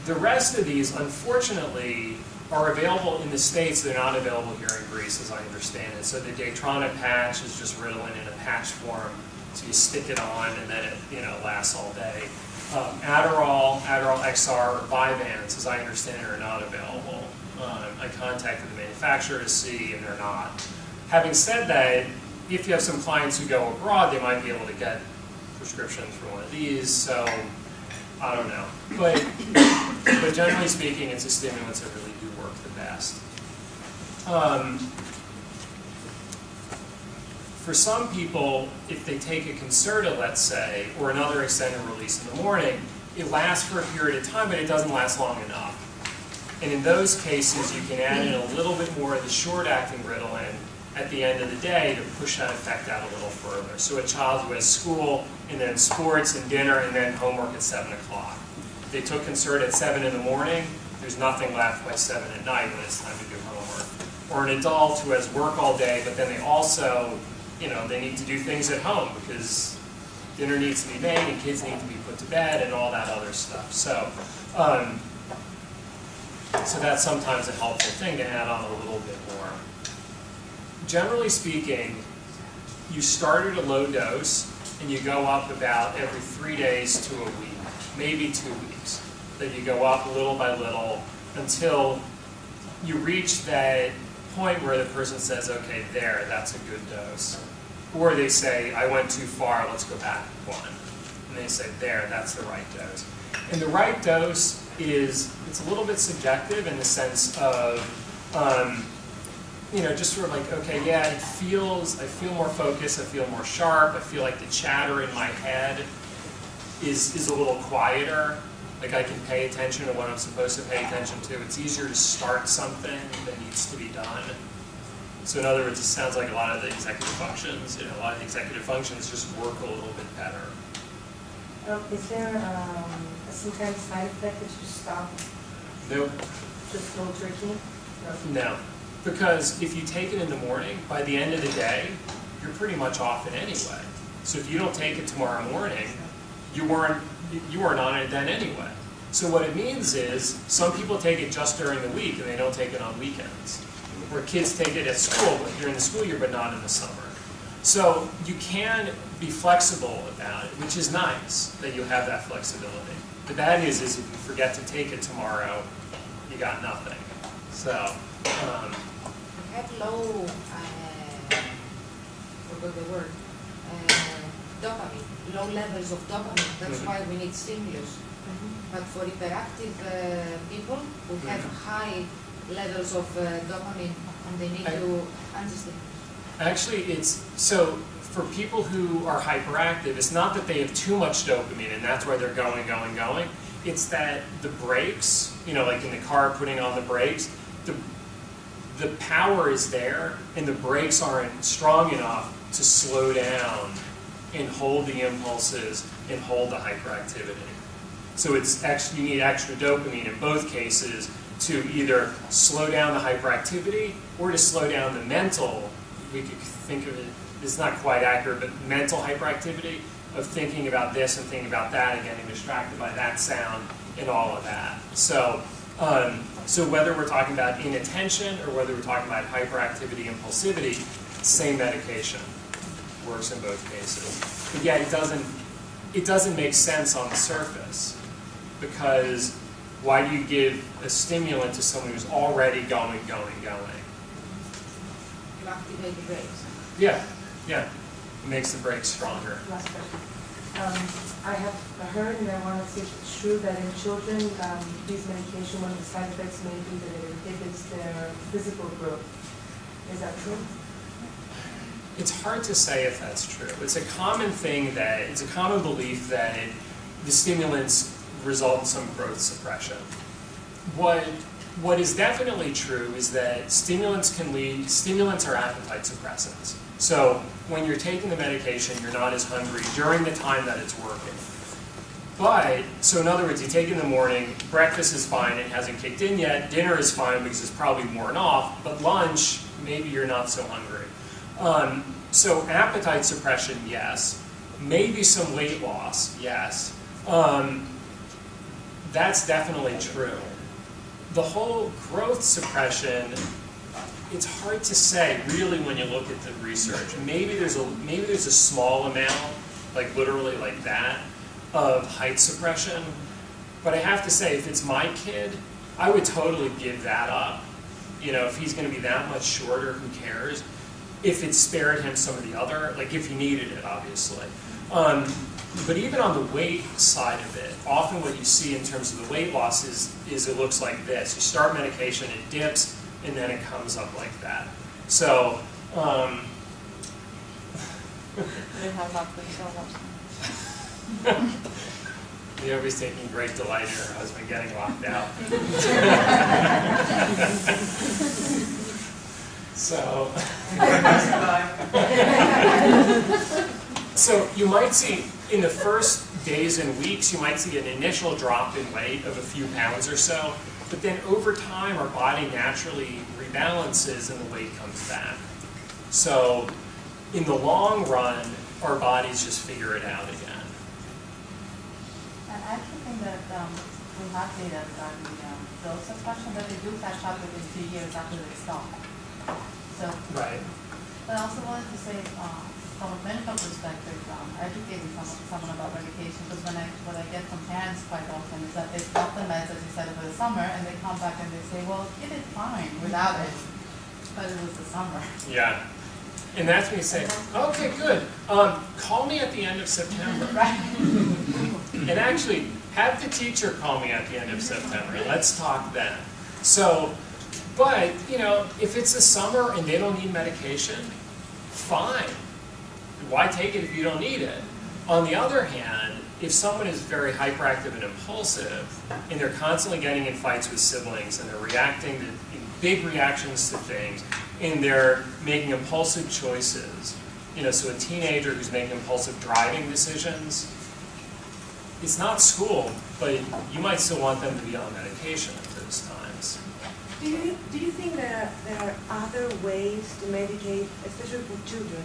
The rest of these, unfortunately, are available in the States. They're not available here in Greece, as I understand it. So the Daytrana patch is just Ritalin in a patch form. So you stick it on and then it lasts all day. Adderall XR, or Vyvanse, as I understand it, are not available. I contacted the manufacturer to see, and they're not. Having said that, if you have some clients who go abroad, they might be able to get prescriptions for one of these, so I don't know. But generally speaking, it's the stimulants that really do work the best. For some people, if they take a Concerta, let's say, or another extended release in the morning, it lasts for a period of time, but it doesn't last long enough. And in those cases, you can add in a little bit more of the short-acting Ritalin at the end of the day to push that effect out a little further. So a child who has school, and then sports, and dinner, and then homework at 7 o'clock. If they took Concerta at 7 in the morning, there's nothing left by 7 at night when it's time to do homework. Or an adult who has work all day, but then they also, they need to do things at home because dinner needs to be made, and kids need to be put to bed, and all that other stuff. So that's sometimes a helpful thing to add on a little bit more. Generally speaking, you start at a low dose and you go up about every 3 days to a week, maybe 2 weeks. Then you go up little by little until you reach that point where the person says, okay, there, that's a good dose. Or they say, I went too far, let's go back one. And they say, there, that's the right dose. And the right dose is, it's a little bit subjective in the sense of, you know, just sort of like, okay, yeah, I feel more focused, I feel more sharp, I feel like the chatter in my head is a little quieter. Like I can pay attention to what I'm supposed to pay attention to. It's easier to start something that needs to be done. So in other words, it sounds like a lot of the executive functions, you know, a lot of the executive functions just work a little bit better. Is there some kind of side effect that you stop? Nope. Just no drinking? No. Because if you take it in the morning, by the end of the day, you're pretty much off it anyway. So if you don't take it tomorrow morning, you weren't on it then anyway. So what it means is, some people take it just during the week and they don't take it on weekends. Where kids take it at school, but during the school year, but not in the summer. So you can be flexible about it, which is nice that you have that flexibility. The bad news is if you forget to take it tomorrow, you got nothing. So, We have low, forgot the word, dopamine, low levels of dopamine. That's why we need stimulus. But for hyperactive people who have high levels of dopamine, and they need to antistimulus. Actually, it's, so for people who are hyperactive, it's not that they have too much dopamine and that's why they're going. It's that the brakes, you know, like in the car putting on the brakes, the power is there and the brakes aren't strong enough to slow down and hold the impulses and hold the hyperactivity. So it's actually, you need extra dopamine in both cases to either slow down the hyperactivity or to slow down the mental, we could think of it, it's not quite accurate, but mental hyperactivity of thinking about this and thinking about that and getting distracted by that sound and all of that. So, so whether we're talking about inattention or whether we're talking about hyperactivity, impulsivity, same medication works in both cases. But yeah, it doesn't make sense on the surface, because why do you give a stimulant to someone who's already going? You activate the brakes. Yeah. It makes the brakes stronger. Last question. I have heard, and I want to see if it's true, that in children, these medication, one of the side effects may be that it inhibits their physical growth. Is that true? It's hard to say if that's true. It's a common thing that, it's a common belief that the stimulants result in some growth suppression. What is definitely true is that stimulants are appetite suppressants. So when you're taking the medication, you're not as hungry during the time that it's working. But, so in other words, you take it in the morning, breakfast is fine, it hasn't kicked in yet, dinner is fine because it's probably worn off, but lunch, maybe you're not so hungry. So appetite suppression, yes. Maybe some weight loss, yes. That's definitely true. The whole growth suppression, it's hard to say really when you look at the research. Maybe there's a small amount, like literally like that, of height suppression. But I have to say, if it's my kid, I would totally give that up. You know, if he's going to be that much shorter, who cares? If it spared him some of the other, like if he needed it, obviously. But even on the weight side of it, often what you see in terms of the weight loss is it looks like this. You start medication, it dips, and then it comes up like that. So, Naomi's taking great delight in her husband getting locked out. So you might see, in the first days and weeks, you might see an initial drop in weight of a few pounds or so, but then over time our body naturally rebalances and the weight comes back. So in the long run, our bodies just figure it out again. And I actually think that we have data that the dose suppression that they do catch up within 2 years after they stop. So, right. But I also wanted to say, from a medical perspective, educating someone about medication, because what I get from parents quite often is that they stop the meds, as you said, over the summer, and they come back and they say, well, he did fine without it. But it was the summer. Yeah. And that's when you say, okay, good. Call me at the end of September. Right. And actually, have the teacher call me at the end of September. Let's talk then. So, but, you know, if it's the summer and they don't need medication, fine. Why take it if you don't need it? On the other hand, if someone is very hyperactive and impulsive, and they're constantly getting in fights with siblings, and they're reacting to big reactions to things, and they're making impulsive choices, you know, so a teenager who's making impulsive driving decisions, it's not school, but you might still want them to be on medication at those times. Do you think there are other ways to medicate, especially for children,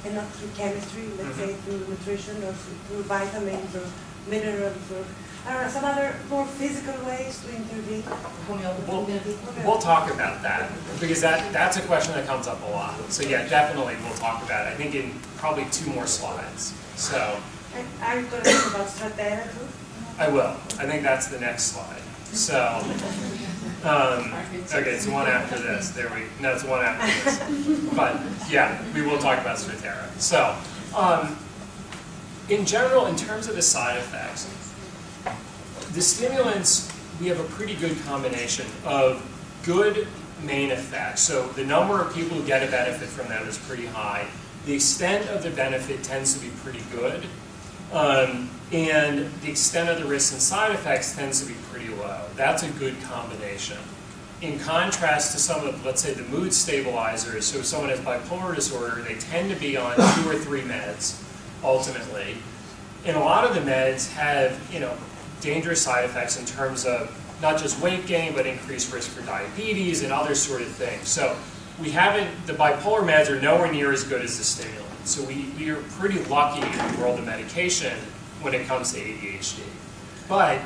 and not through chemistry, let's say through nutrition or through vitamins or minerals or I don't know, some other more physical ways to intervene? We'll talk about that, because that's a question that comes up a lot. So yeah, definitely we'll talk about it. I think in probably 2 more slides. So Are you going to talk about Stratera too? I will. I think that's the next slide. So, okay, it's one after this. No, it's one after this. But yeah, we will talk about Stratera. So, in general, in terms of the side effects, the stimulants, we have a pretty good combination of good main effects. So the number of people who get a benefit from them is pretty high. The extent of the benefit tends to be pretty good. And the extent of the risks and side effects tends to be pretty low. That's a good combination. In contrast to some of, let's say, the mood stabilizers, so if someone has bipolar disorder, they tend to be on 2 or 3 meds, ultimately. And a lot of the meds have, you know, dangerous side effects in terms of not just weight gain, but increased risk for diabetes and other sort of things. So we haven't, the bipolar meds are nowhere near as good as the stimulants. So we are pretty lucky in the world of medication when it comes to ADHD. But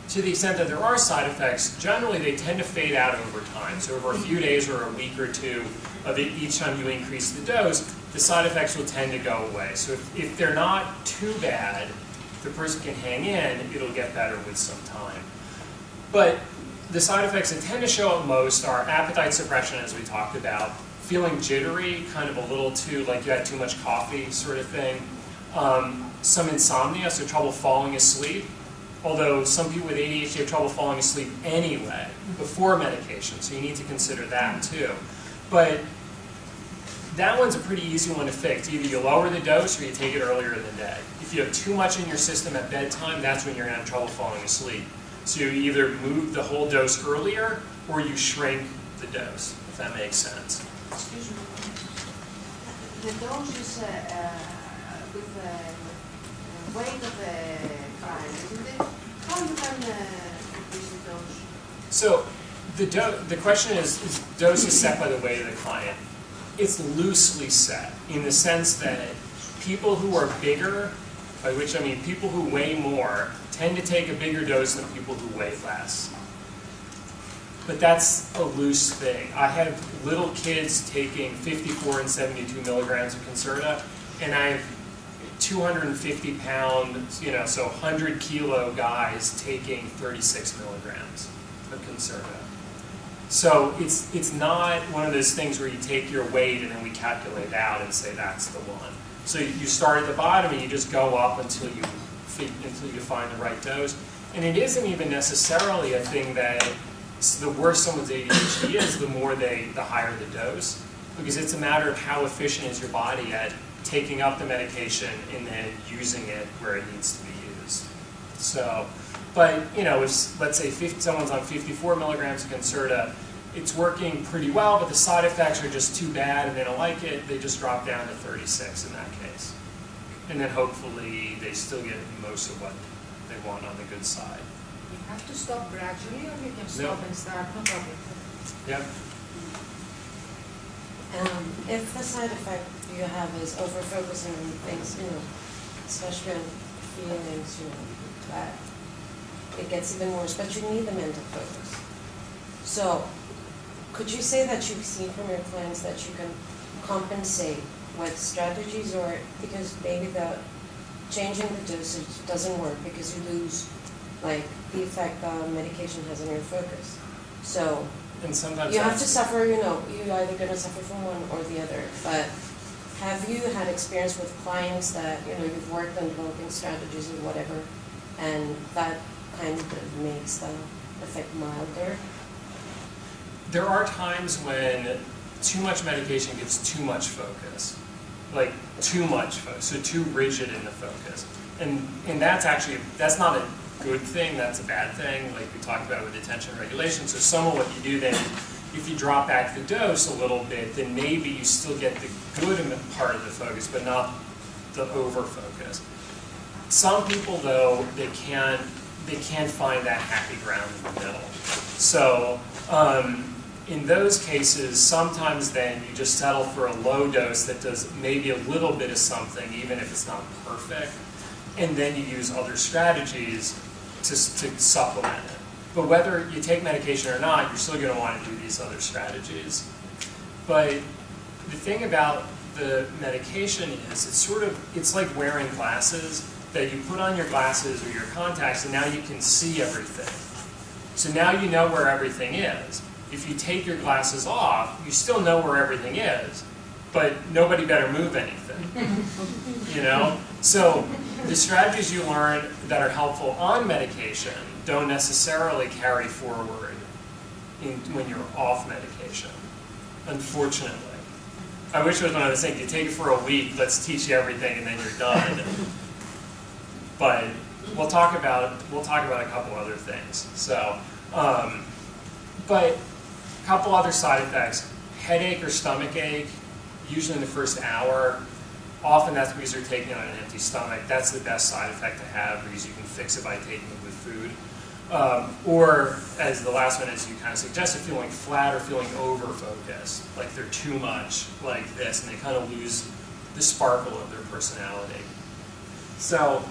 to the extent that there are side effects, generally they tend to fade out over time. So over a few days or a week or 2 of it, each time you increase the dose, the side effects will tend to go away. So if they're not too bad, the person can hang in, it'll get better with some time. But the side effects that tend to show up most are appetite suppression, as we talked about, feeling jittery, kind of a little too, like you had too much coffee sort of thing, some insomnia, so trouble falling asleep, although some people with ADHD have trouble falling asleep anyway, before medication, so you need to consider that too. But that one's a pretty easy one to fix. Either you lower the dose or you take it earlier in the day. If you have too much in your system at bedtime, that's when you're going to have trouble falling asleep. So you either move the whole dose earlier or you shrink the dose, if that makes sense. Excuse me. The dose is with the weight of the client, isn't it? How you can increase the dose? So the question is dose is set by the weight of the client. It's loosely set in the sense that people who are bigger, by which I mean people who weigh more, tend to take a bigger dose than people who weigh less. But that's a loose thing. I have little kids taking 54 and 72 milligrams of Concerta, and I have 250 pound, you know, so 100 kilo guys taking 36 milligrams of Concerta. So it's not one of those things where you take your weight and then we calculate out and say that's the one. So you start at the bottom and you just go up until you find the right dose. And it isn't even necessarily a thing that the worse someone's ADHD is, the higher the dose, because it's a matter of how efficient is your body at taking up the medication and then using it where it needs to be used. So, but you know, if let's say someone's on 54 milligrams of Concerta, it's working pretty well, but the side effects are just too bad and they don't like it, they just drop down to 36 in that case. And then hopefully they still get most of what they want on the good side. You have to stop gradually, or you can stop and start, no problem. Yep. If the side effect you have is over-focusing on things, you know, especially on feelings, you know, that it gets even worse, but you need the mental focus. So, could you say that you've seen from your clients that you can compensate with strategies, or because maybe the changing the dosage doesn't work because you lose like the effect the medication has on your focus. So And sometimes You have to that's- suffer, you're either going to suffer from one or the other. But have you had experience with clients that, you've worked on developing strategies or whatever, and that kind of makes the effect milder? There are times when too much medication gives too much focus. Like, too much focus, so too rigid in the focus. And that's not a good thing, that's a bad thing, like we talked about with attention regulation. So some of what you do then, if you drop back the dose a little bit, then maybe you still get the good part of the focus, but not the over-focus. Some people, though, they can't find that happy ground in the middle. So in those cases, sometimes then you just settle for a low dose that does maybe a little bit of something, even if it's not perfect, and then you use other strategies to supplement it. But whether you take medication or not, you're still going to want to do these other strategies. But the thing about the medication is it's like wearing glasses, that you put on your glasses or your contacts and now you can see everything. So now you know where everything is. If you take your glasses off, you still know where everything is, but nobody better move anything. So the strategies you learn that are helpful on medication don't necessarily carry forward when you're off medication, unfortunately. I wish it was one of those things, you take it for a week, let's teach you everything, and then you're done. But we'll talk about a couple other things. So, but a couple other side effects: headache or stomach ache, usually in the first hour. Often that's because you're taking it on an empty stomach. That's the best side effect to have, because you can fix it by taking it with food. Or, as the last one is, you kind of suggested, feeling flat or feeling over-focused, like they're too much like this, and they kind of lose the sparkle of their personality. So,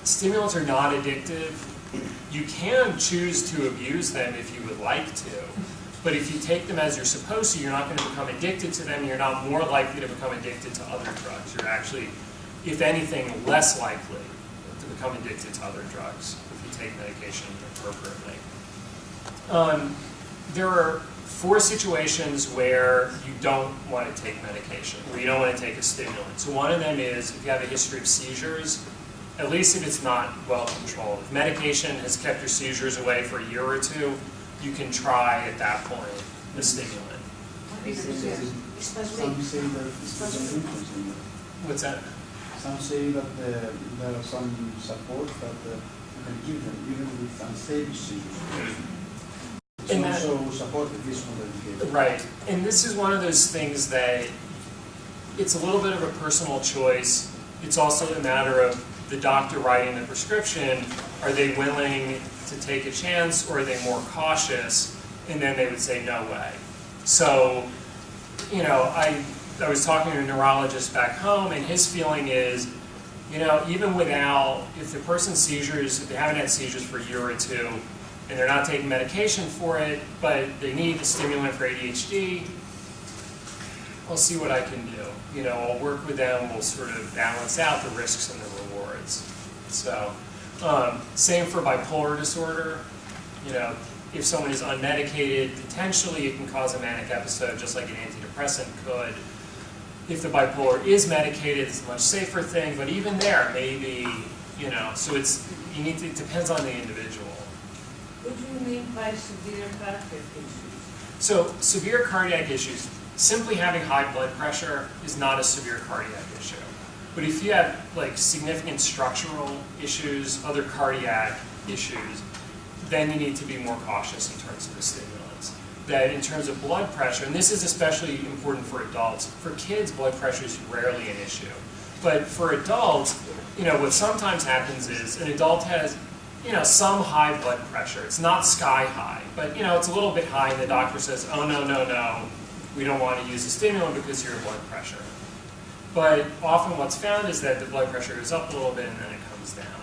stimulants are not addictive. You can choose to abuse them if you would like to, but if you take them as you're supposed to, you're not going to become addicted to them. You're not more likely to become addicted to other drugs. You're actually, if anything, less likely to become addicted to other drugs if you take medication appropriately. There are 4 situations where you don't want to take medication, where you don't want to take a stimulant. So one of them is if you have a history of seizures, at least if it's not well controlled. If medication has kept your seizures away for a year or 2, you can try at that point a stimulant. Some say that it's What's that? Some say that there are some support that you can give them even with unstable seizures. It's And also supported this model. Right, and this is one of those things that it's a little bit of a personal choice. It's also a matter of the doctor writing the prescription. Are they willing to take a chance, or are they more cautious? And then they would say, no way. So, I was talking to a neurologist back home, and his feeling is, even without, if the person's seizures, if they haven't had seizures for a year or 2, and they're not taking medication for it, but they need a stimulant for ADHD, I'll see what I can do. I'll work with them, we'll sort of balance out the risks and the rewards. So, same for bipolar disorder. If someone is unmedicated, potentially it can cause a manic episode just like an antidepressant could. If the bipolar is medicated, it's a much safer thing, but even there, maybe, so it depends on the individual. What do you mean by severe cardiac issues? So, severe cardiac issues, simply having high blood pressure is not a severe cardiac issue. But if you have significant structural issues, other cardiac issues, then you need to be more cautious in terms of the stimulants. That in terms of blood pressure, and this is especially important for adults, for kids blood pressure is rarely an issue. But for adults, what sometimes happens is an adult has some high blood pressure. It's not sky high, but it's a little bit high, and the doctor says, oh no, we don't want to use a stimulant because of your blood pressure. But often what's found is that the blood pressure goes up a little bit and then it comes down.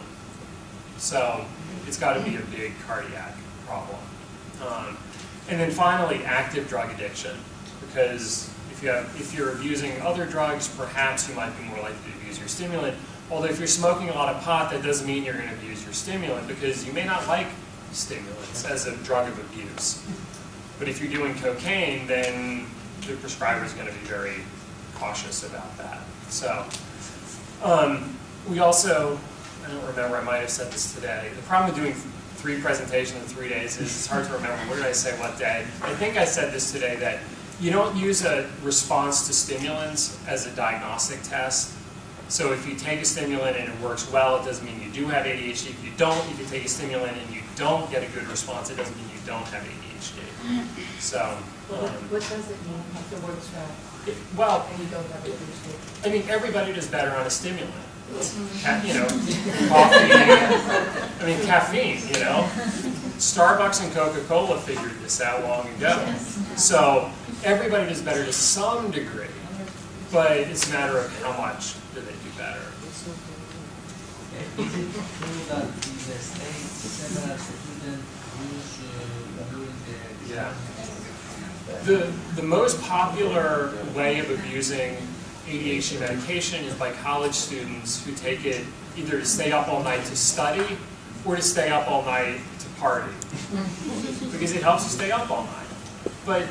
So it's got to be a big cardiac problem. And then finally, active drug addiction, because if you're abusing other drugs, perhaps you might be more likely to abuse your stimulant. Although if you're smoking a lot of pot, that doesn't mean you're going to abuse your stimulant, because you may not like stimulants as a drug of abuse. But if you're doing cocaine, then the prescriber is going to be very cautious about that. So we also, I don't remember, I might have said this today, the problem with doing 3 presentations in 3 days is it's hard to remember where did I say what day. I think I said this today, that you don't use a response to stimulants as a diagnostic test. So if you take a stimulant and it works well, it doesn't mean you do have ADHD. If you don't, you can take a stimulant and you don't get a good response, it doesn't mean you don't have ADHD. So, What does it mean if it works well well, and you don't have ADHD? I mean, everybody does better on a stimulant. You know, coffee, I mean, caffeine, you know. Starbucks and Coca-Cola figured this out long ago. So everybody does better to some degree, but it's a matter of how much do they do better. Is it true that in the States several students use during the Yeah. The most popular way of abusing ADHD medication is by college students who take it either to stay up all night to study or to stay up all night to party. Because it helps you stay up all night. But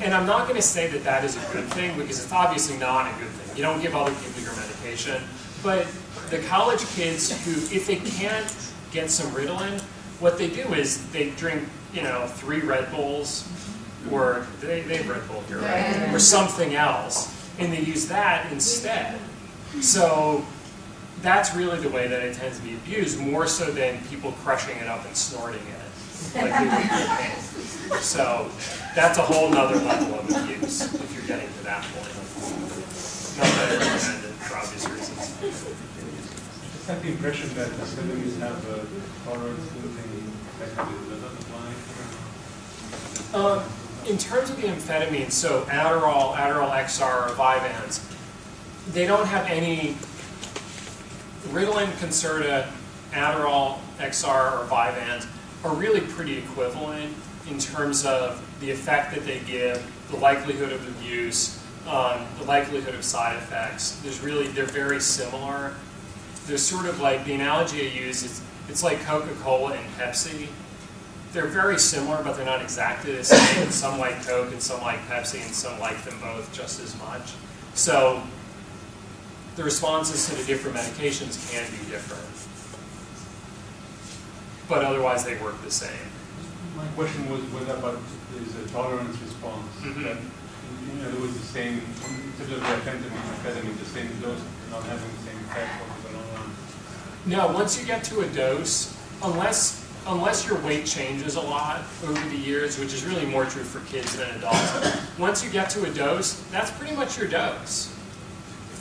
and I'm not going to say that that is a good thing, because it's obviously not a good thing. You don't give other people your medication. But the college kids who, if they can't get some Ritalin, what they do is they drink, 3 Red Bulls, or they have Red Bull here, right? Or something else, and they use that instead. So that's really the way that it tends to be abused, more so than people crushing it up and snorting it, like they would cocaine. So that's a whole nother level of abuse if you're getting to that point. Not that I recommend it for obvious reasons. I have the impression that amphetamines have a tolerance limiting mechanism. Does that apply? In terms of the amphetamines, so Adderall XR, or Vyvanse, they don't have any. Ritalin, Concerta, Adderall XR, or Vyvanse are really pretty equivalent in terms of the effect that they give, the likelihood of abuse, the likelihood of side effects. They're very similar. They're sort of like, the analogy I use, it's like Coca-Cola and Pepsi. They're very similar, but they're not exactly the same. Some like Coke, and some like Pepsi, and some like them both just as much. So the responses to the different medications can be different. But otherwise, they work the same. My question was whether is a tolerance response. Mm-hmm. That, in other words, the same, instead of the amphetamine, the same dose, not having the same effect over the long run. No, once you get to a dose, unless your weight changes a lot over the years, which is really more true for kids than adults, once you get to a dose, that's pretty much your dose.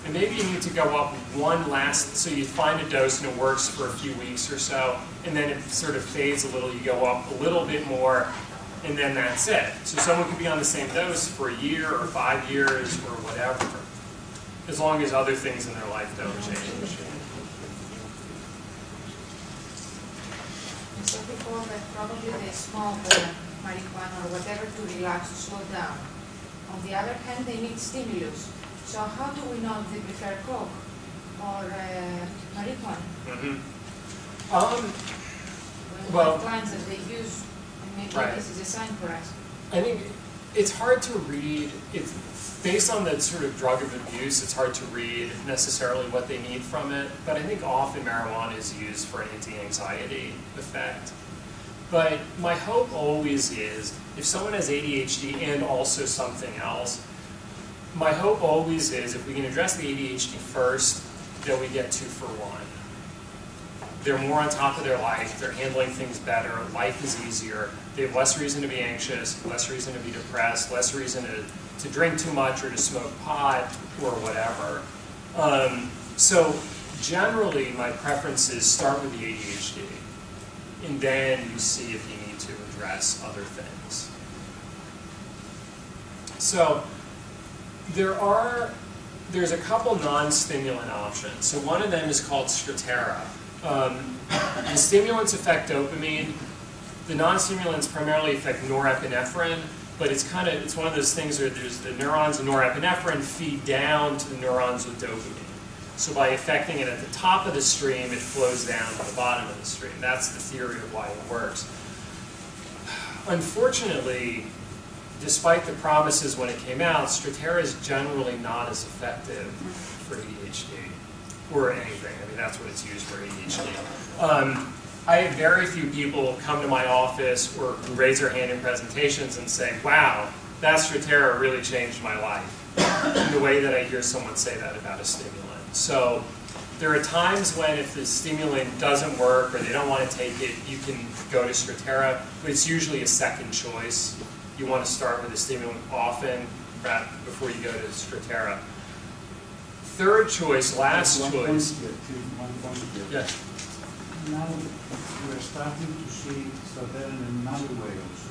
And maybe you need to go up one last, so you find a dose and it works for a few weeks or so, and then it sort of fades a little, you go up a little bit more, and then that's it. So someone could be on the same dose for a year or 5 years or whatever, as long as other things in their life don't change. Some people that probably they smoke marijuana or whatever to relax, to slow down. On the other hand, they need stimulus. So how do we know if they prefer Coke or marijuana? Mm-hmm. Well, clients that they use, and maybe right. This is a sign for us. I think it's hard to read. It's based on the sort of drug of abuse. It's hard to read necessarily what they need from it. But I think often marijuana is used for an anti-anxiety effect. But my hope always is, if someone has ADHD and also something else, my hope always is, if we can address the ADHD first, that we get 2 for 1. They're more on top of their life, they're handling things better, life is easier, they have less reason to be anxious, less reason to be depressed, less reason to drink too much or to smoke pot or whatever. So generally my preference is start with the ADHD, and then you see if you need to address other things. So there's a couple non-stimulant options. So one of them is called Strattera. The stimulants affect dopamine. The non-stimulants primarily affect norepinephrine, but it's one of those things where there's the neurons in norepinephrine feed down to the neurons with dopamine. So by affecting it at the top of the stream, it flows down to the bottom of the stream. That's the theory of why it works. Unfortunately, despite the promises when it came out, Strattera is generally not as effective for ADHD or anything. I mean, that's what it's used for, ADHD. I have very few people come to my office or who raise their hand in presentations and say, wow, that Strattera really changed my life, in the way that I hear someone say that about a stimulant. So there are times when if the stimulant doesn't work or they don't want to take it, you can go to Strattera, but it's usually a second choice. You want to start with a stimulant often before you go to Strattera. Third choice, last choice. One point here. Yes. Now we're starting to see Strattera in another way also.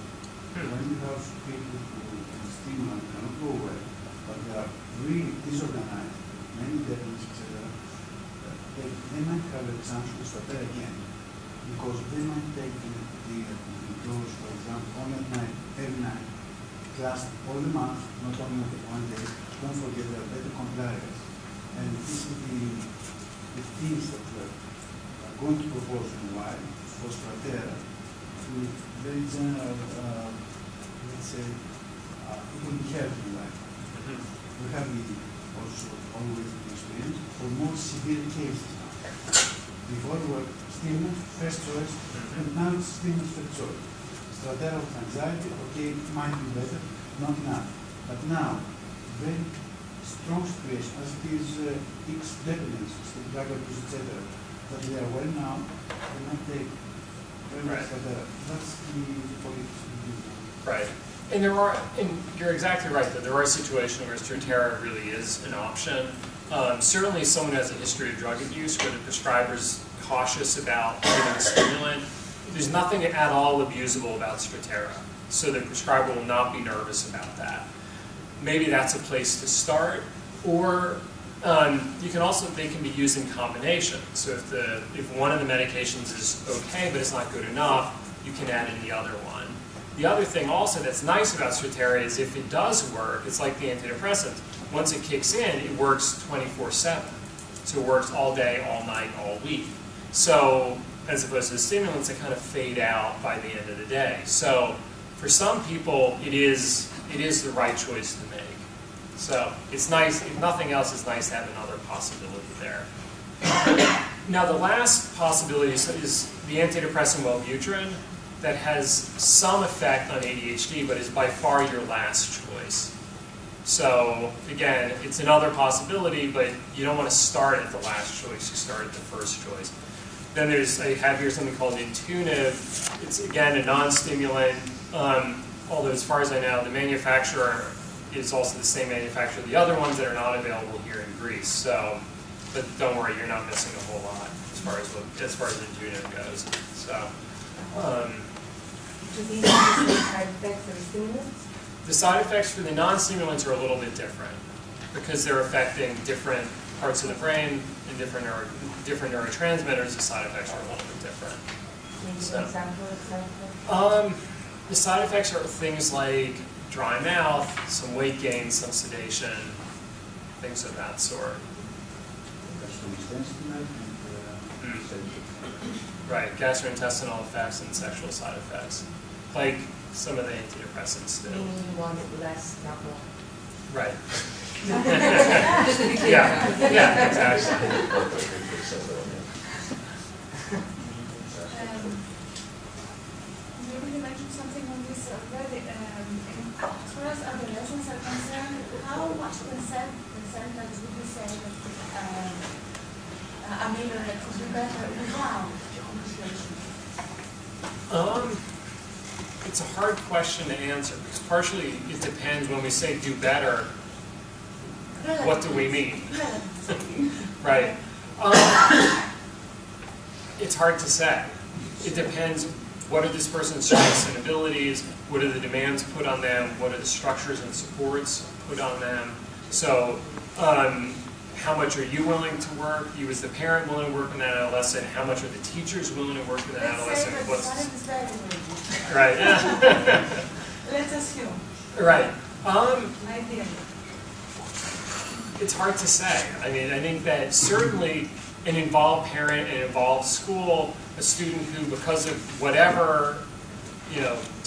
When you have people who can stimulant cannot go well, but they are really disorganized, many deadlifts, etc., they might have a chance to Strattera again, because they might take the dose, for example, only at night, every night, class all the month, not only one day. Don't forget they are better compliance. And this is the things that we're going to propose in a while for Strattera with very general, let's say, it will be helpful in life. We have also always the experience for more severe cases now. Before we were stimulant, first choice, and now it's stimulant, first choice. Strattera with anxiety, okay, it might be better, not enough. But now, very strong situation, as it is X dependence, drug abuse, etc., that they are well now, they might take very much Strattera. That's the politics. Right. And you're exactly right that there are situations where Strattera really is an option. Certainly someone who has a history of drug abuse where the prescriber is cautious about giving a stimulant, there's nothing at all abusable about Strattera. So the prescriber will not be nervous about that. Maybe that's a place to start, or you can also, they can be used in combination. So if one of the medications is okay but it's not good enough, you can add in the other one. The other thing also that's nice about Strattera is if it does work, it's like the antidepressants. Once it kicks in, it works 24/7. So it works all day, all night, all week. So as opposed to the stimulants that kind of fade out by the end of the day. So for some people, it is the right choice to make. So it's nice, if nothing else, it's nice to have another possibility there. Now the last possibility is the antidepressant Wellbutrin that has some effect on ADHD, but is by far your last choice. So again, it's another possibility, but you don't want to start at the last choice, you start at the first choice. Then I have here something called Intuniv. It's again a non-stimulant, although as far as I know, the manufacturer is also the same manufacturer the other ones that are not available here in Greece. So, but don't worry, you're not missing a whole lot as far as Intuniv goes. So. Do these have the same side effects of the stimulants? The side effects for the non-stimulants are a little bit different because they're affecting different parts of the brain and different neurotransmitters. The side effects are a little bit different. Maybe an example? The side effects are things like dry mouth, some weight gain, some sedation, things of that sort. Right, gastrointestinal effects and sexual side effects, like some of the antidepressants do. Meaning you want less, not more. Right. Just to be clear. Yeah, exactly. Maybe you mentioned something on this already. As far as adolescents are concerned, how much percentage would you say that ameliorate to do better without medication? It's a hard question to answer because partially it depends. When we say do better, what do we mean? Right. It's hard to say. It depends. What are this person's strengths and abilities? What are the demands put on them? What are the structures and supports put on them? So how much are you willing to work? You as the parent willing to work with that adolescent? How much are the teachers willing to work with that adolescent? Right. Let's assume. Right. Ideally. It's hard to say. I mean, I think that certainly an involved parent, an involved school, a student who, because of whatever,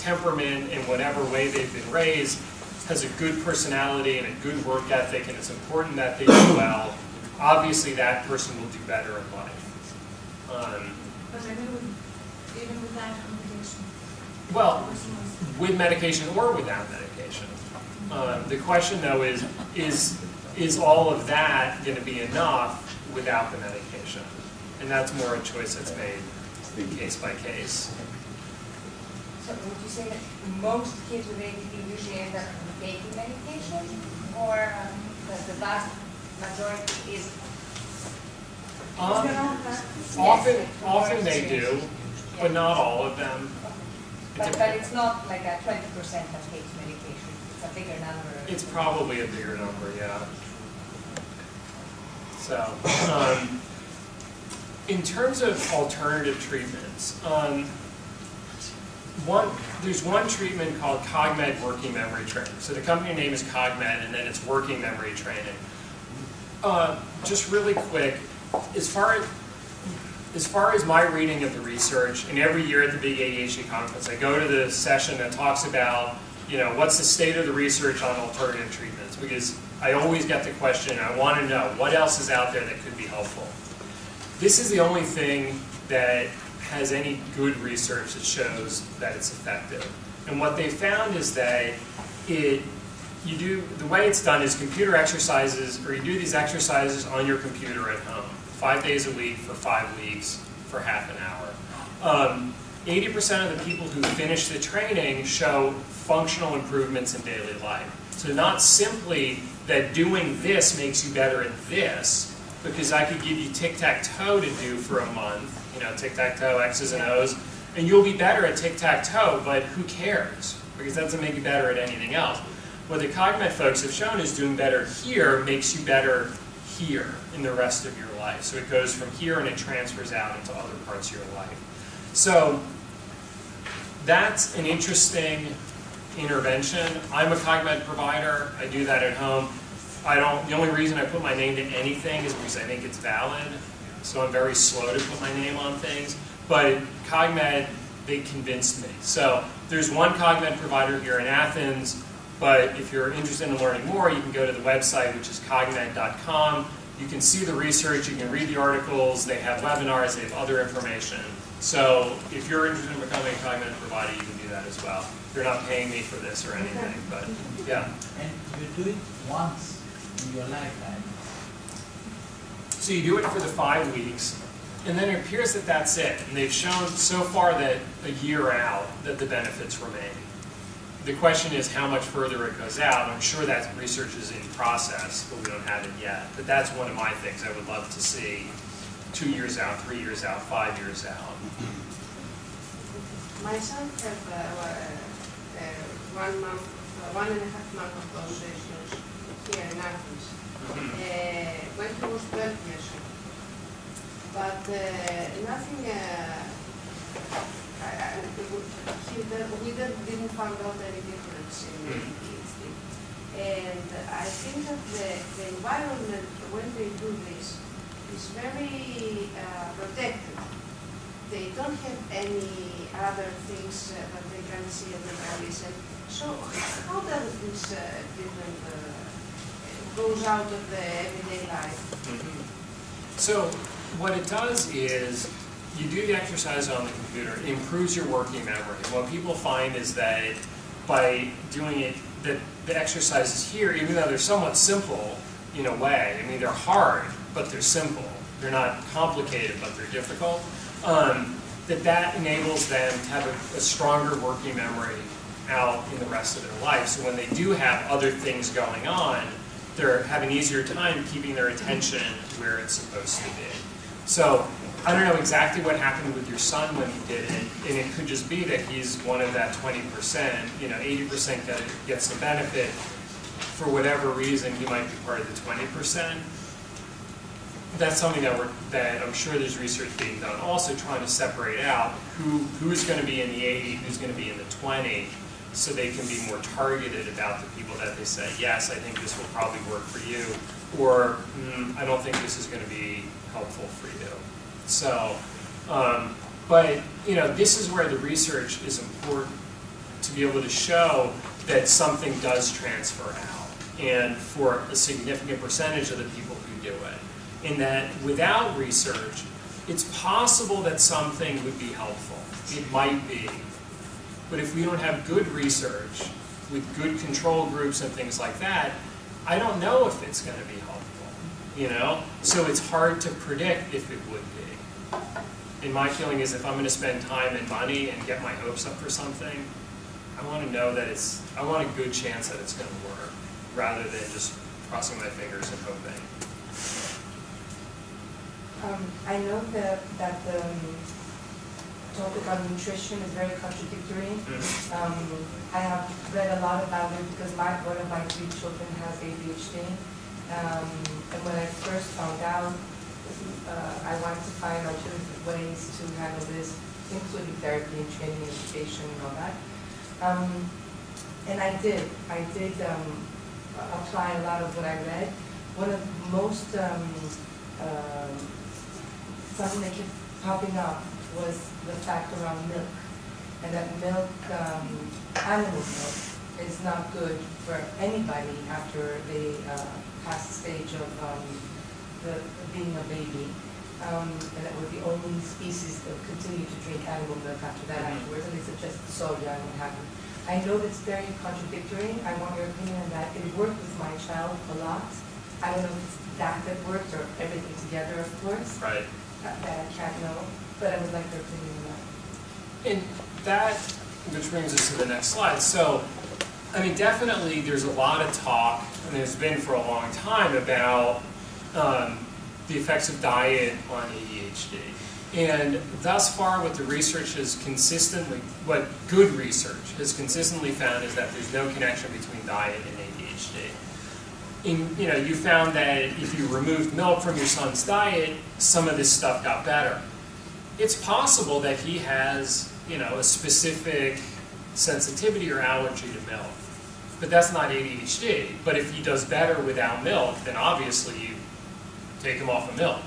temperament in whatever way they've been raised, has a good personality and a good work ethic, and it's important that they do well, obviously that person will do better in life. But even without medication. Well, with medication or without medication. The question though is all of that going to be enough without the medication? And that's more a choice that's made case by case. So would you say that most kids with ADD usually end up taking medication, or the vast majority is? Often they do, but not all of them. But it's not like a 20% that takes medication. It's a bigger number. It's probably a bigger number, yeah. So, in terms of alternative treatments, there's one treatment called CogMed Working Memory Training. So the company name is CogMed, and then it's Working Memory Training. Just really quick, as far as my reading of the research, and every year at the big ADHD conference, I go to the session that talks about, what's the state of the research on alternative treatments, because I always get the question, I want to know, what else is out there that could be helpful? This is the only thing that has any good research that shows that it's effective. And what they found is that the way it's done is computer exercises, or you do these exercises on your computer at home, 5 days a week for 5 weeks for half an hour. 80% of the people who finish the training show functional improvements in daily life. So not simply that doing this makes you better at this, because I could give you tic-tac-toe to do for a month, tic-tac-toe, X's and O's, and you'll be better at tic-tac-toe, but who cares? Because that doesn't make you better at anything else. What the CogMed folks have shown is doing better here makes you better here in the rest of your life. So it goes from here and it transfers out into other parts of your life. So that's an interesting intervention. I'm a CogMed provider. I do that at home. The only reason I put my name to anything is because I think it's valid. So I'm very slow to put my name on things. But CogMed, they convinced me. So there's one CogMed provider here in Athens, but if you're interested in learning more, you can go to the website, which is cogmed.com. You can see the research, you can read the articles, they have webinars, they have other information. So if you're interested in becoming a CogMed provider, you can do that as well. They're not paying me for this or anything, but yeah. And you do it once in your lifetime. So you do it for the 5 weeks, and then it appears that that's it. And they've shown so far that a year out that the benefits remain. The question is how much further it goes out. I'm sure that research is in process, but we don't have it yet. But that's one of my things I would love to see 2 years out, 3 years out, 5 years out. My son had 1 month, 1.5 months of those sessions here in Athens when he was 12 years old. But nothing, we didn't find out any difference in ADHD. And I think that the environment when they do this is very protected. They don't have any other things that they can see and they can listen. So how does this different goes out of the everyday life? So what it does is you do the exercise on the computer, it improves your working memory. What people find is that by doing it, that the exercises here, even though they're somewhat simple in a way, I mean they're hard, but they're simple. They're not complicated, but they're difficult. That enables them to have a stronger working memory out in the rest of their life. So when they do have other things going on, they're having an easier time keeping their attention where it's supposed to be. So I don't know exactly what happened with your son when he did it, and it could just be that he's one of that 20%, 80% gets the benefit. For whatever reason, he might be part of the 20%. That's something that I'm sure there's research being done, also trying to separate out who's going to be in the 80, who's going to be in the 20, so they can be more targeted about the people that they say, yes, I think this will probably work for you, or I don't think this is going to be helpful for you. So, but this is where the research is important. to be able to show that something does transfer out, and for a significant percentage of the people who do it. In that without research, it's possible that something would be helpful. It might be. But if we don't have good research with good control groups and things like that, I don't know if it's going to be helpful, you know? So it's hard to predict if it would be. And my feeling is if I'm going to spend time and money and get my hopes up for something, I want to know that I want a good chance that it's going to work, rather than just crossing my fingers and hoping. I know that the topic on nutrition is very contradictory. I have read a lot about it because one of my 3 children has ADHD. And when I first found out, I wanted to find alternative ways to handle this, including therapy and training, education, and all that. And I did apply a lot of what I read. One of the most, something that kept popping up was the fact around milk, and that milk, animal milk, is not good for anybody after they pass the stage of being a baby. And that we're the only species that continue to drink animal milk after that afterwards, and they suggest soya and what have you. I know that's very contradictory. I want your opinion on that. It worked with my child a lot. I don't know if it's that worked or everything together, of course. Right. That I can't know, but I would like your opinion on that. And that, which brings us to the next slide. So, I mean, definitely there's a lot of talk, and there's been for a long time, about the effects of diet on ADHD. And thus far, what the research has what good research has consistently found is that there's no connection between diet and ADHD. You found that if you removed milk from your son's diet, some of this stuff got better. It's possible that he has, a specific sensitivity or allergy to milk, but that's not ADHD. But if he does better without milk, then obviously you take him off of milk,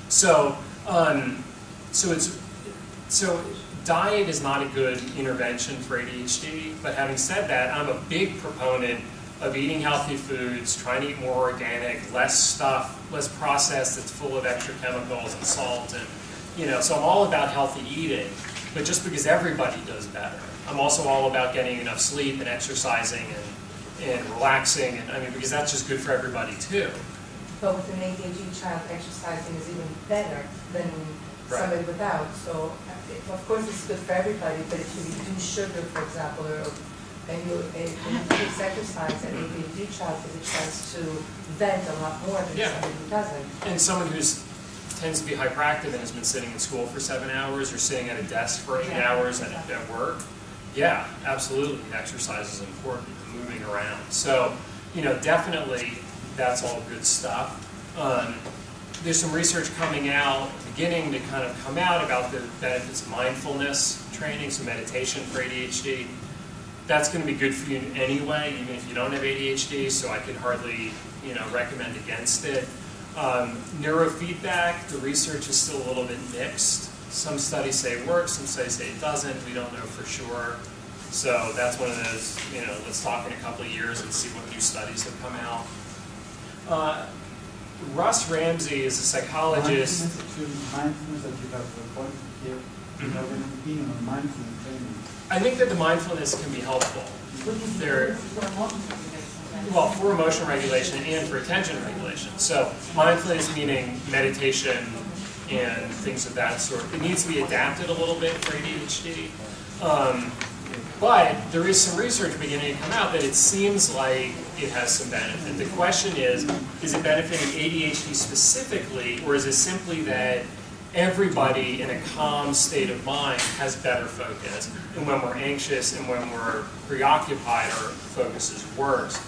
So diet is not a good intervention for ADHD, but having said that, I'm a big proponent of eating healthy foods, trying to eat more organic, less stuff, less processed that's full of extra chemicals and salt, and so I'm all about healthy eating, but just because everybody does better. I'm also all about getting enough sleep and exercising and relaxing, and because that's just good for everybody too. But with an ADHD child, exercising is even better than somebody without. So, of course, it's good for everybody. But if you reduce sugar, for example, and you increase exercise, an ADHD child has a chance to vent a lot more than somebody who doesn't. And someone who tends to be hyperactive and has been sitting in school for 7 hours or sitting at a desk for 8 hours at work, yeah, absolutely, exercise is important. Moving around. So, definitely. That's all good stuff. There's some research coming out, beginning to kind of come out about the benefits of mindfulness training, so meditation for ADHD. That's going to be good for you anyway, even if you don't have ADHD, so I could hardly, recommend against it. Neurofeedback, the research is still a little bit mixed. Some studies say it works, some studies say it doesn't. We don't know for sure. So that's one of those, let's talk in a couple of years and see what new studies have come out. Russ Ramsey is a psychologist. Mindfulness that you have pointed here, you have an opinion on mindfulness training. I think that the mindfulness can be helpful. Well, for emotion regulation and for attention regulation. So mindfulness meaning meditation and things of that sort. It needs to be adapted a little bit for ADHD. But there is some research beginning to come out that it seems like it has some benefit. The question is it benefiting ADHD specifically, or is it simply that everybody in a calm state of mind has better focus? And when we're anxious and when we're preoccupied, our focus is worse.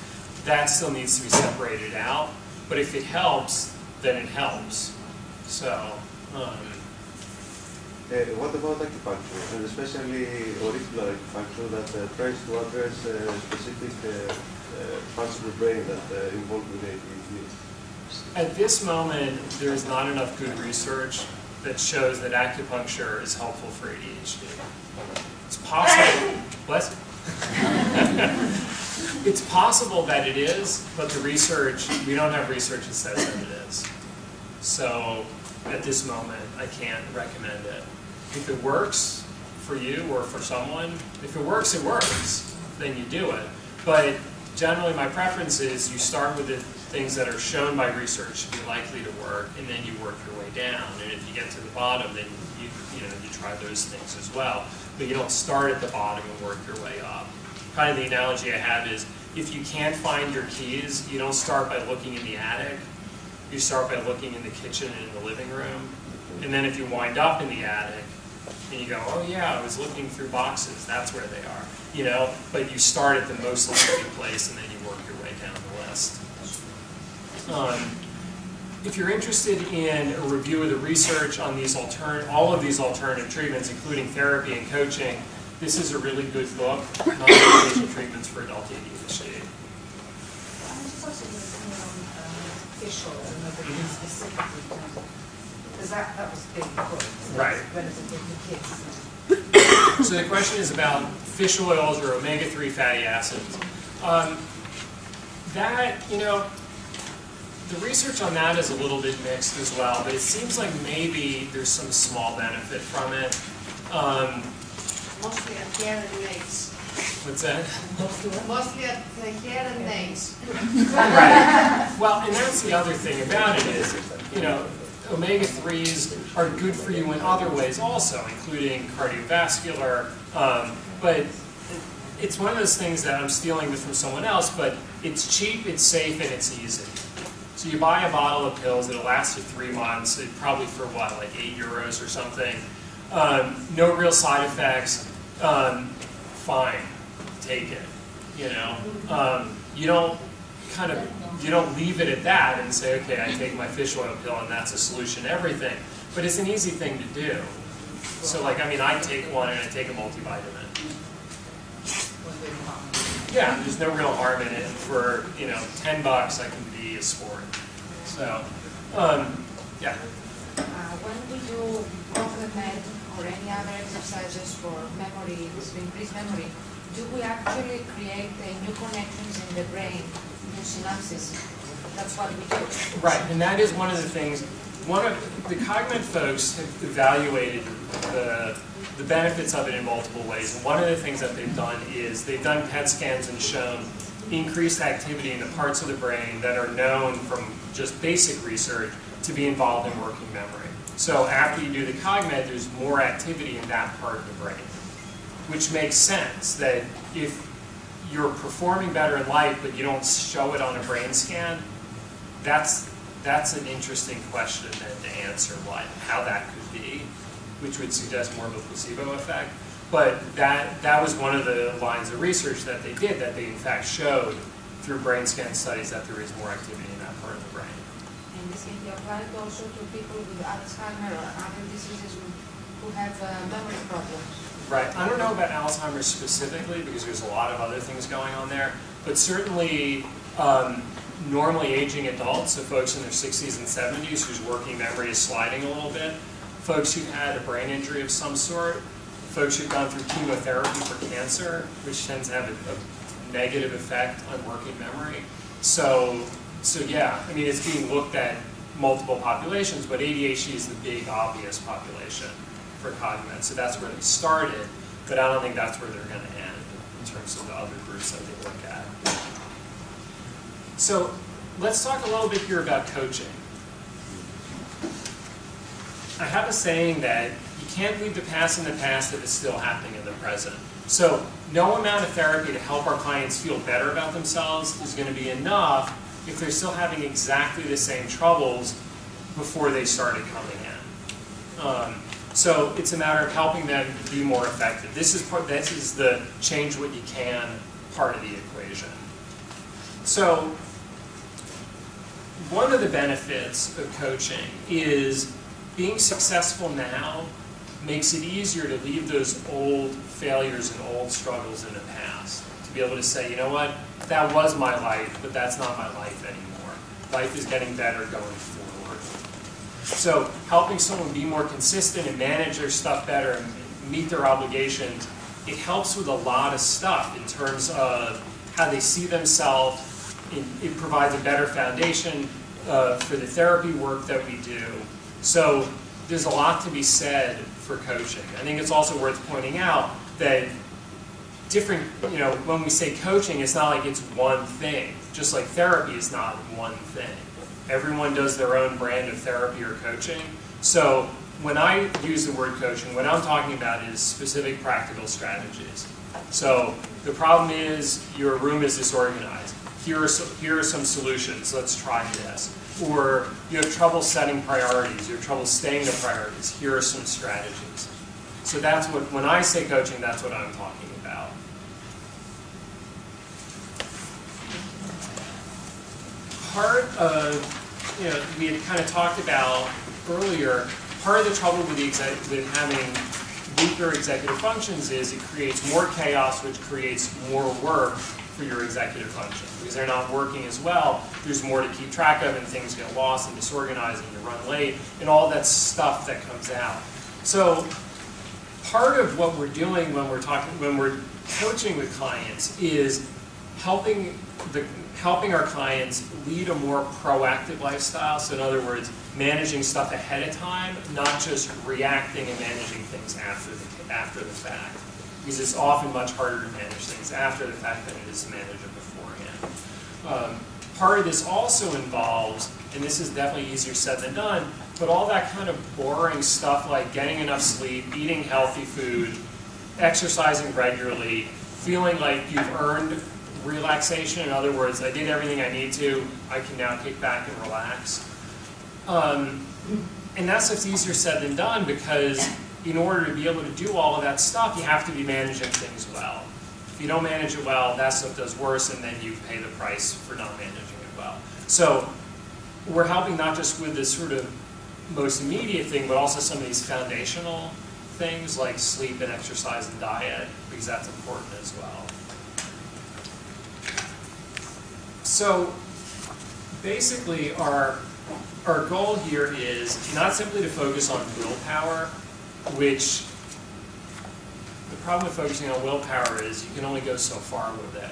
That still needs to be separated out. But if it helps, then it helps. So, what about acupuncture, and especially auricular acupuncture that tries to address specific parts of the brain that are involved with ADHD? At this moment, there is not enough good research that shows that acupuncture is helpful for ADHD. It's possible. What? It's possible that it is, but the research, we don't have research that says that it is. So at this moment, I can't recommend it. If it works for you or for someone, if it works, then you do it. But generally, my preference is you start with the things that are shown by research to be likely to work, and then you work your way down. And if you get to the bottom, then you try those things as well. But you don't start at the bottom and work your way up. Kind of the analogy I have is, if you can't find your keys, you don't start by looking in the attic. You start by looking in the kitchen and in the living room. And then if you wind up in the attic, and you go, oh yeah, I was looking through boxes, that's where they are. But you start at the most likely place, and then you work your way down the list. If you're interested in a review of the research on these all of these alternative treatments, including therapy and coaching, this is a really good book, Non-Medication Treatments for Adult ADHD. Fish oil, specifically, because that was big book. Right. Relatively kids. So the question is about fish oils or omega-3 fatty acids. The research on that is a little bit mixed as well, but it seems like maybe there's some small benefit from it. Mostly at hair and nails. What's that? Mostly at the hair and nails. Right. Well, and that's the other thing about it is, omega-3s are good for you in other ways also, including cardiovascular. But it's one of those things that I'm stealing from someone else, but it's cheap, it's safe, and it's easy. So you buy a bottle of pills, it'll last you 3 months, probably for what, like €8 or something. No real side effects. Fine, take it. You don't leave it at that and say, okay, I take my fish oil pill and that's a solution to everything. But it's an easy thing to do. So I take one and I take a multivitamin. Yeah, there's no real harm in it. For $10, I can be a sport. So, yeah. When we do complement or any other exercises for memory, to increase memory, do we actually create new connections in the brain, new synapses? That's what we do. Right, and that is one of the things. The Cogmet folks have evaluated the benefits of it in multiple ways. And one of the things that they've done is they've done PET scans and shown increased activity in the parts of the brain that are known from just basic research to be involved in working memory. So after you do the Cogmet, there's more activity in that part of the brain, which makes sense that if you're performing better in life but you don't show it on a brain scan, that's an interesting question then to answer how that could be, which would suggest more of a placebo effect. But that was one of the lines of research that they did, that they in fact showed through brain scan studies that there is more activity in that part of the brain. And this can be applied also to people with Alzheimer or other diseases who have memory problems. Right. I don't know about Alzheimer's specifically because there's a lot of other things going on there, but certainly normally aging adults, so folks in their 60s and 70s whose working memory is sliding a little bit, folks who've had a brain injury of some sort, folks who've gone through chemotherapy for cancer, which tends to have a negative effect on working memory. So yeah, I mean, it's being looked at multiple populations, but ADHD is the big obvious population for Cogmet. So that's where they started, but I don't think that's where they're going to end in terms of the other groups that they look at. So let's talk a little bit here about coaching. I have a saying that you can't leave the past in the past if it's still happening in the present. So no amount of therapy to help our clients feel better about themselves is going to be enough if they're still having exactly the same troubles before they started coming in. So it's a matter of helping them be more effective. This is the change what you can part of the equation. So one of the benefits of coaching is being successful now makes it easier to leave those old failures and old struggles in the past. To be able to say, you know what, that was my life, but that's not my life anymore. Life is getting better going forward. So helping someone be more consistent and manage their stuff better and meet their obligations it helps with a lot of stuff in terms of how they see themselves. It provides a better foundation for the therapy work that we do. So there's a lot to be said for coaching. I think it's also worth pointing out that different, when we say coaching, it's not like it's one thing. Just like therapy is not one thing. Everyone does their own brand of therapy or coaching. So when I use the word coaching, what I'm talking about is specific practical strategies. So the problem is your room is disorganized. Here are some solutions. Let's try this. Or you have trouble setting priorities. You have trouble staying to priorities. Here are some strategies. So that's what, when I say coaching, that's what I'm talking about. Part of, we had kind of talked about earlier, part of the trouble with having weaker executive functions is it creates more chaos, which creates more work for your executive function. Because they're not working as well, there's more to keep track of, and things get lost and disorganized, and you run late, and all that stuff that comes out. So part of what we're doing when we're coaching with clients is helping our clients lead a more proactive lifestyle. So in other words, managing stuff ahead of time, not just reacting and managing things after the fact. Because it's often much harder to manage things after the fact than it is to manage it beforehand. Part of this also involves, and this is definitely easier said than done, but all that kind of boring stuff like getting enough sleep, eating healthy food, exercising regularly, feeling like you've earned relaxation. In other words, I did everything I need to, I can now kick back and relax. And that stuff's easier said than done because in order to be able to do all of that stuff, you have to be managing things well. If you don't manage it well, that stuff does worse, and then you pay the price for not managing it well. So we're helping not just with this sort of most immediate thing, but also some of these foundational things like sleep and exercise and diet, because that's important as well. So basically our goal here is not simply to focus on willpower, which the problem with focusing on willpower is you can only go so far with it.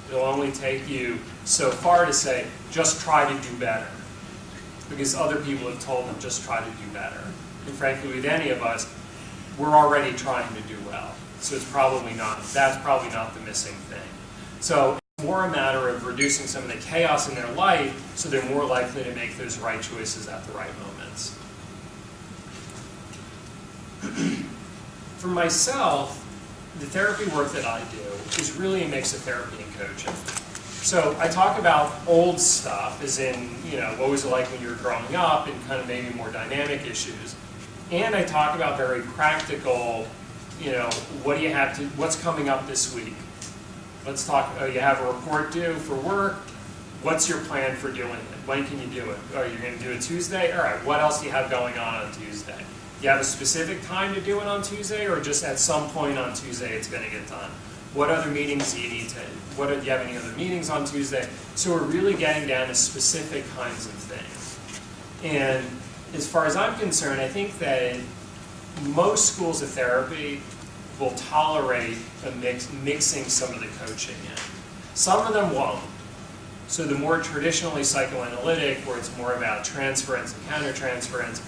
It'll only take you so far to say, just try to do better. Because other people have told them, just try to do better. And frankly, with any of us, we're already trying to do well. So it's probably not, that's probably not the missing thing. So it's more a matter of reducing some of the chaos in their life so they're more likely to make those right choices at the right moments. For myself, the therapy work that I do is really a mix of therapy and coaching. So I talk about old stuff, as in, what was it like when you were growing up, and kind of maybe more dynamic issues. And I talk about very practical, what do you have to, what's coming up this week? Let's talk, you have a report due for work. What's your plan for doing it? When can you do it? Oh, you're going to do it Tuesday? All right, what else do you have going on Tuesday? You have a specific time to do it on Tuesday, or just at some point on Tuesday it's going to get done? What other meetings do you need to, do you have any other meetings on Tuesday? So we're really getting down to specific kinds of things. And as far as I'm concerned, I think that most schools of therapy will tolerate mixing some of the coaching in. Some of them won't. So the more traditionally psychoanalytic, where it's more about transference and countertransference,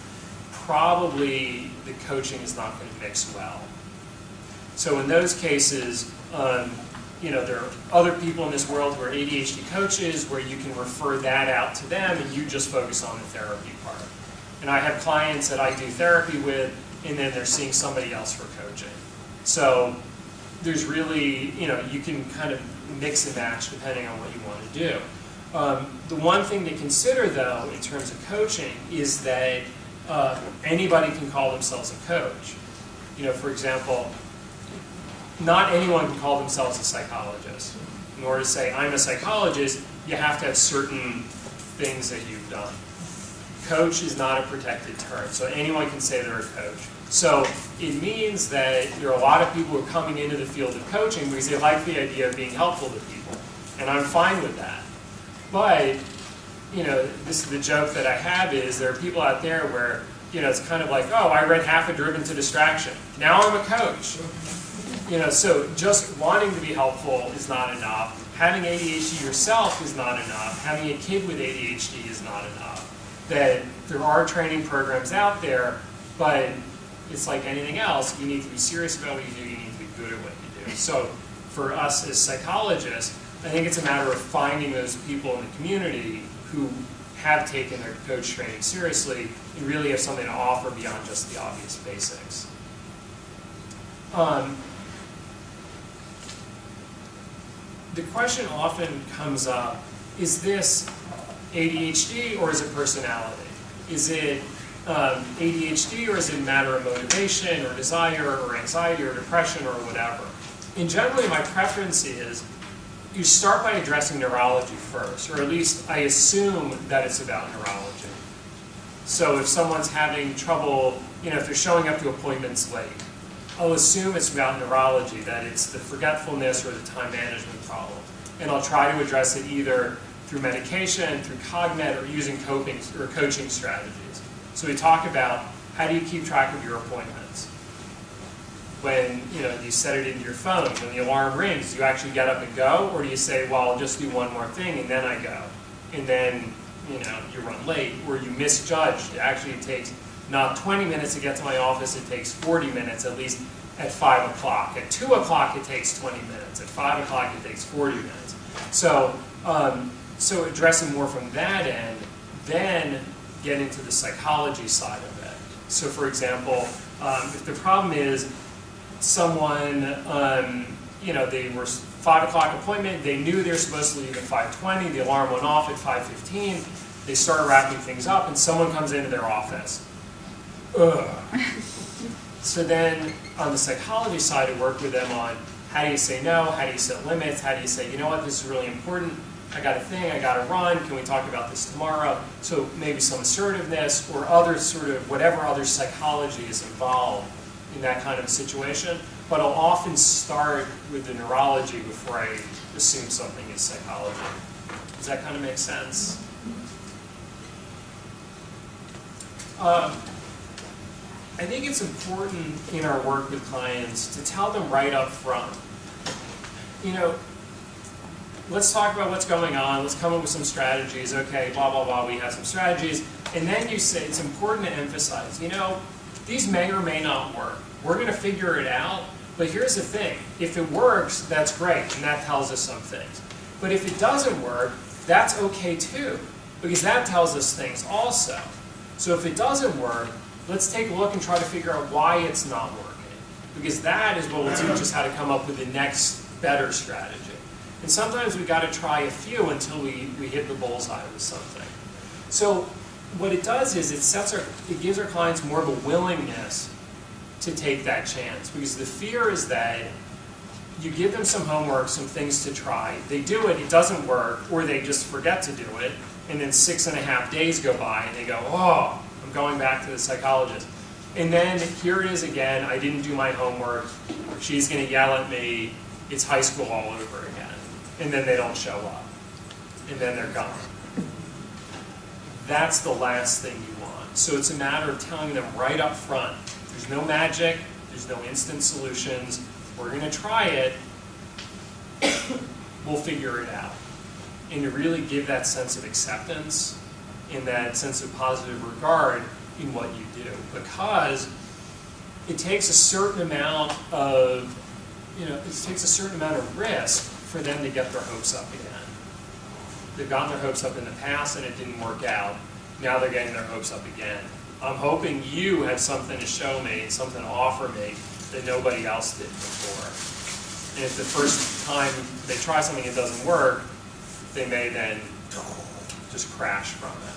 probably the coaching is not going to mix well. So in those cases, there are other people in this world who are ADHD coaches where you can refer that out to them and you just focus on the therapy part. And I have clients that I do therapy with, and then they're seeing somebody else for coaching. So there's really, you can kind of mix and match depending on what you want to do. The one thing to consider, though, in terms of coaching is that anybody can call themselves a coach. For example, not anyone can call themselves a psychologist. In order to say, I'm a psychologist, you have to have certain things that you've done. Coach is not a protected term, so anyone can say they're a coach. So it means that there are a lot of people who are coming into the field of coaching because they like the idea of being helpful to people. And I'm fine with that. But, this is the joke that I have is there are people out there where, it's kind of like, oh, I read half of Driven to Distraction. Now I'm a coach. So just wanting to be helpful is not enough. Having ADHD yourself is not enough. Having a kid with ADHD is not enough. That there are training programs out there, but it's like anything else. You need to be serious about what you do. You need to be good at what you do. So for us as psychologists, I think it's a matter of finding those people in the community who have taken their coach training seriously and really have something to offer beyond just the obvious basics. The question often comes up, is this ADHD or is it personality? Is it ADHD or is it a matter of motivation or desire or anxiety or depression or whatever? And generally my preference is you start by addressing neurology first, or at least I assume that it's about neurology. So if someone's having trouble, if they're showing up to appointments late, I'll assume it's about neurology, that it's the forgetfulness or the time management problem. And I'll try to address it either through medication, through cognitive, or using coping or coaching strategies. So we talk about how do you keep track of your appointments? When you set it into your phone, when the alarm rings, do you actually get up and go? Or do you say, well, I'll just do one more thing and then I go? And then you run late, or you misjudged. Actually, it takes not 20 minutes to get to my office, it takes 40 minutes, at least at 5 o'clock. At 2 o'clock, it takes 20 minutes. At 5 o'clock, it takes 40 minutes. So, so addressing more from that end, then get into the psychology side of it. So for example, if the problem is someone, they were 5 o'clock appointment, they knew they were supposed to leave at 5:20, the alarm went off at 5:15, they start wrapping things up, and someone comes into their office. Ugh. So then, on the psychology side, I work with them on how do you say no, how do you set limits, how do you say, you know what, this is really important, I got a thing, I got to run, can we talk about this tomorrow? So maybe some assertiveness or other sort of, whatever other psychology is involved in that kind of situation. But I'll often start with the neurology before I assume something is psychology. Does that kind of make sense? I think it's important in our work with clients to tell them right up front, let's talk about what's going on, let's come up with some strategies, okay, blah, blah, blah, we have some strategies, and then you say, it's important to emphasize, these may or may not work. We're going to figure it out, but here's the thing, if it works, that's great, and that tells us some things. But if it doesn't work, that's okay too, because that tells us things also. So if it doesn't work, let's take a look and try to figure out why it's not working, because that is what will teach us how to come up with the next better strategy. And sometimes we've got to try a few until we hit the bullseye with something. So what it does is it gives our clients more of a willingness to take that chance, because the fear is that you give them some homework, some things to try, they do it, it doesn't work, or they just forget to do it, and then 6.5 days go by and they go, oh, I'm going back to the psychologist. And then here it is again, I didn't do my homework, she's going to yell at me, it's high school all over again. And then they don't show up. And then they're gone. That's the last thing you want. So it's a matter of telling them right up front, there's no magic, there's no instant solutions, we're going to try it, we'll figure it out. And to really give that sense of acceptance and that sense of positive regard in what you do. Because it takes a certain amount of, risk for them to get their hopes up again. They've gotten their hopes up in the past and it didn't work out. Now they're getting their hopes up again. I'm hoping you have something to show me, something to offer me that nobody else did before. And if the first time they try something and it doesn't work, they may then just crash from it.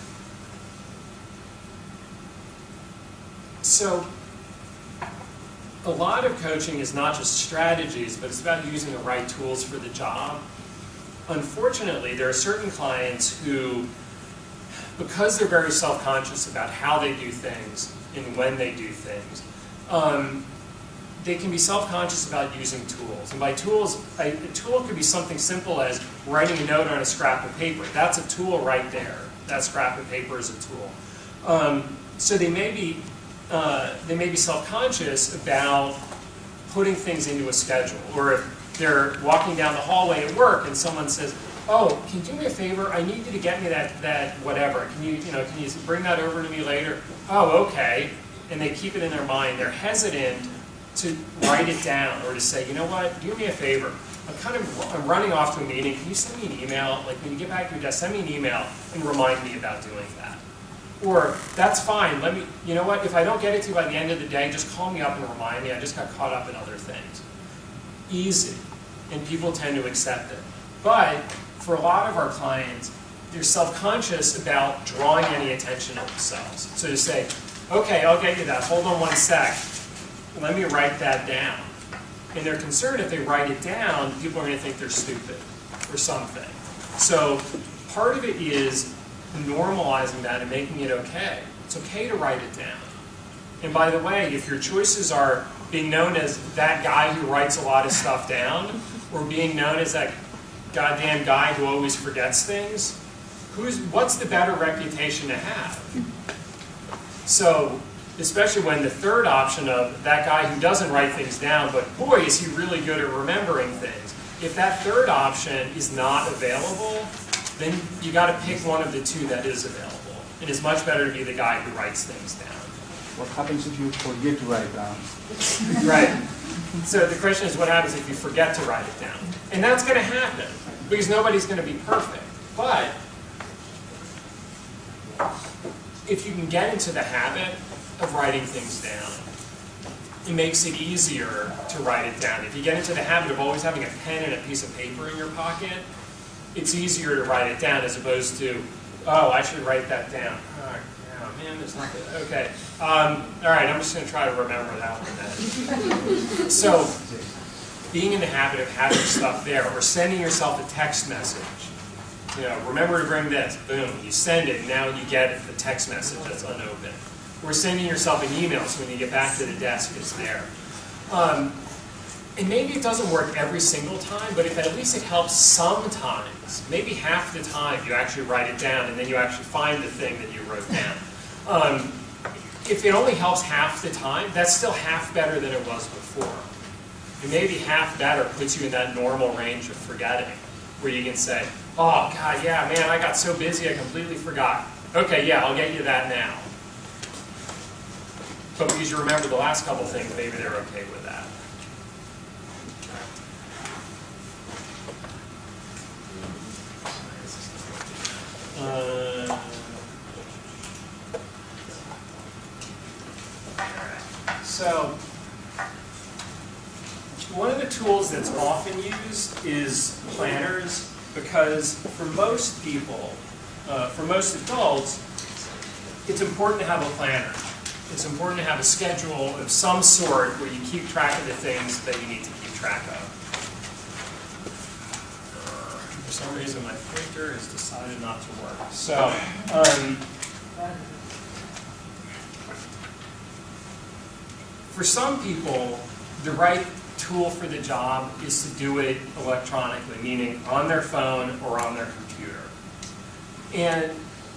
So a lot of coaching is not just strategies, but it's about using the right tools for the job. Unfortunately, there are certain clients who, because they're very self-conscious about how they do things and when they do things, they can be self-conscious about using tools. And by tools, a tool could be something simple as writing a note on a scrap of paper. That's a tool right there. That scrap of paper is a tool. So they may be self-conscious about putting things into a schedule. Or if they're walking down the hallway at work and someone says, oh, can you do me a favor? I need you to get me that whatever. Can you bring that over to me later? Oh, okay. And they keep it in their mind. They're hesitant to write it down or to say, you know what, do me a favor. I'm running off to a meeting. Can you send me an email? Like when you get back to your desk, send me an email and remind me about doing that. Or that's fine. You know what? If I don't get it to you by the end of the day, just call me up and remind me. I just got caught up in other things. Easy, and people tend to accept it. But for a lot of our clients, they're self-conscious about drawing any attention to themselves. So to say, okay, I'll get you that. Hold on one sec. Let me write that down. And they're concerned if they write it down, people are going to think they're stupid or something. So part of it is normalizing that and making it okay. It's okay to write it down. And by the way, if your choices are being known as that guy who writes a lot of stuff down, or being known as that goddamn guy who always forgets things, what's the better reputation to have? So, especially when the third option of that guy who doesn't write things down, but boy, is he really good at remembering things. If that third option is not available, then you got to pick one of the two that is available. And it's much better to be the guy who writes things down. What happens if you forget to write down? Right. So the question is, what happens if you forget to write it down? And that's going to happen, because nobody's going to be perfect. But if you can get into the habit of writing things down, it makes it easier to write it down. If you get into the habit of always having a pen and a piece of paper in your pocket, it's easier to write it down as opposed to, oh, I should write that down. Oh, man, there's nothing. Okay. All right, I'm just going to try to remember that one then. So, being in the habit of having stuff there, or sending yourself a text message. You know, remember to bring this. Boom, you send it, and now you get the text message that's unopened. Or sending yourself an email so when you get back to the desk, it's there. And maybe it doesn't work every single time, but if at least it helps sometimes, maybe half the time you actually write it down and then you actually find the thing that you wrote down. If it only helps half the time, that's still half better than it was before. And maybe half better puts you in that normal range of forgetting, where you can say, oh, God, yeah, man, I got so busy I completely forgot. Okay, yeah, I'll get you that now. But because you remember the last couple things, maybe they're okay with that. So, one of the tools that's often used is planners, because for most people, for most adults, it's important to have a planner. It's important to have a schedule of some sort where you keep track of the things that you need to keep track of. For some reason, my printer has decided not to work. So, for some people, the right tool for the job is to do it electronically, meaning on their phone or on their computer. And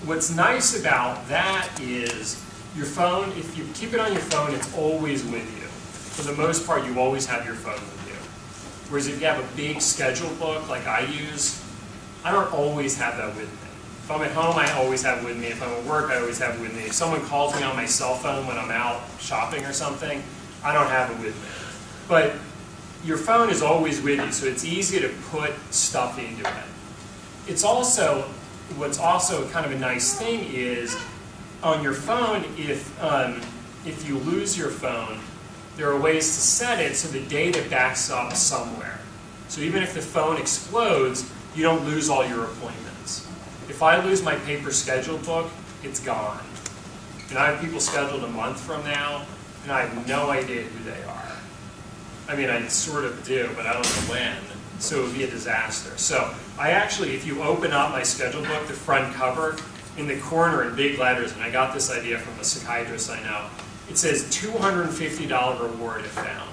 what's nice about that is your phone, if you keep it on your phone, it's always with you. For the most part, you always have your phone with you. Whereas if you have a big schedule book like I use, I don't always have that with me. If I'm at home, I always have it with me. If I'm at work, I always have it with me. If someone calls me on my cell phone when I'm out shopping or something, I don't have it with me. But your phone is always with you, so it's easy to put stuff into it. It's also, what's also kind of a nice thing is, on your phone, if you lose your phone, there are ways to set it so the data backs up somewhere. So even if the phone explodes, you don't lose all your appointments. If I lose my paper schedule book, it's gone. And I have people scheduled a month from now, and I have no idea who they are. I mean, I sort of do, but I don't know when. So it would be a disaster. So I actually, if you open up my schedule book, the front cover, in the corner in big letters, and I got this idea from a psychiatrist I know, it says $250 reward if found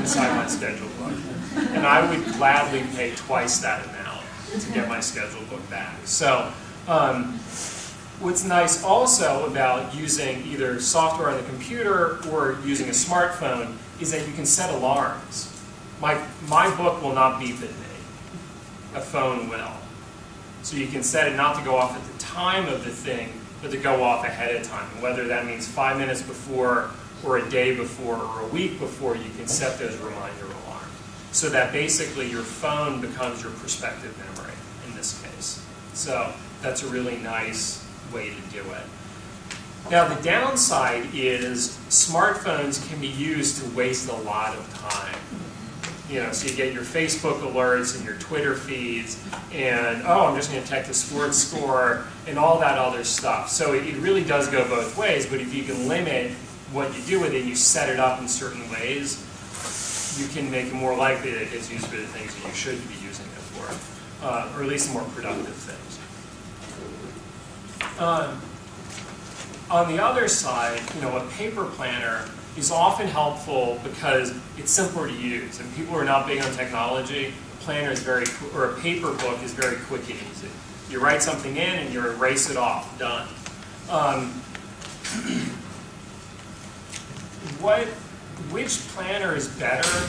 inside my schedule book. And I would gladly pay twice that amount to get my schedule book back. So What's nice also about using either software on the computer or using a smartphone is that you can set alarms. My book will not beep at me. A phone will. So you can set it not to go off at the time of the thing, but to go off ahead of time. Whether that means 5 minutes before, or a day before, or a week before, you can set those reminder alarms. So that basically your phone becomes your perspective memory in this case. So that's a really nice way to do it. Now the downside is smartphones can be used to waste a lot of time. So you get your Facebook alerts and your Twitter feeds, and oh, I'm just going to check the sports score and all that other stuff. So it really does go both ways, but if you can limit what you do with it, you set it up in certain ways, you can make it more likely that it gets used for the things that you should be using it for, or at least the more productive things. On the other side, a paper planner is often helpful because it's simpler to use. And people who are not big on technology, a planner is or a paper book is very quick and easy. You write something in and you erase it off, done. Which planner is better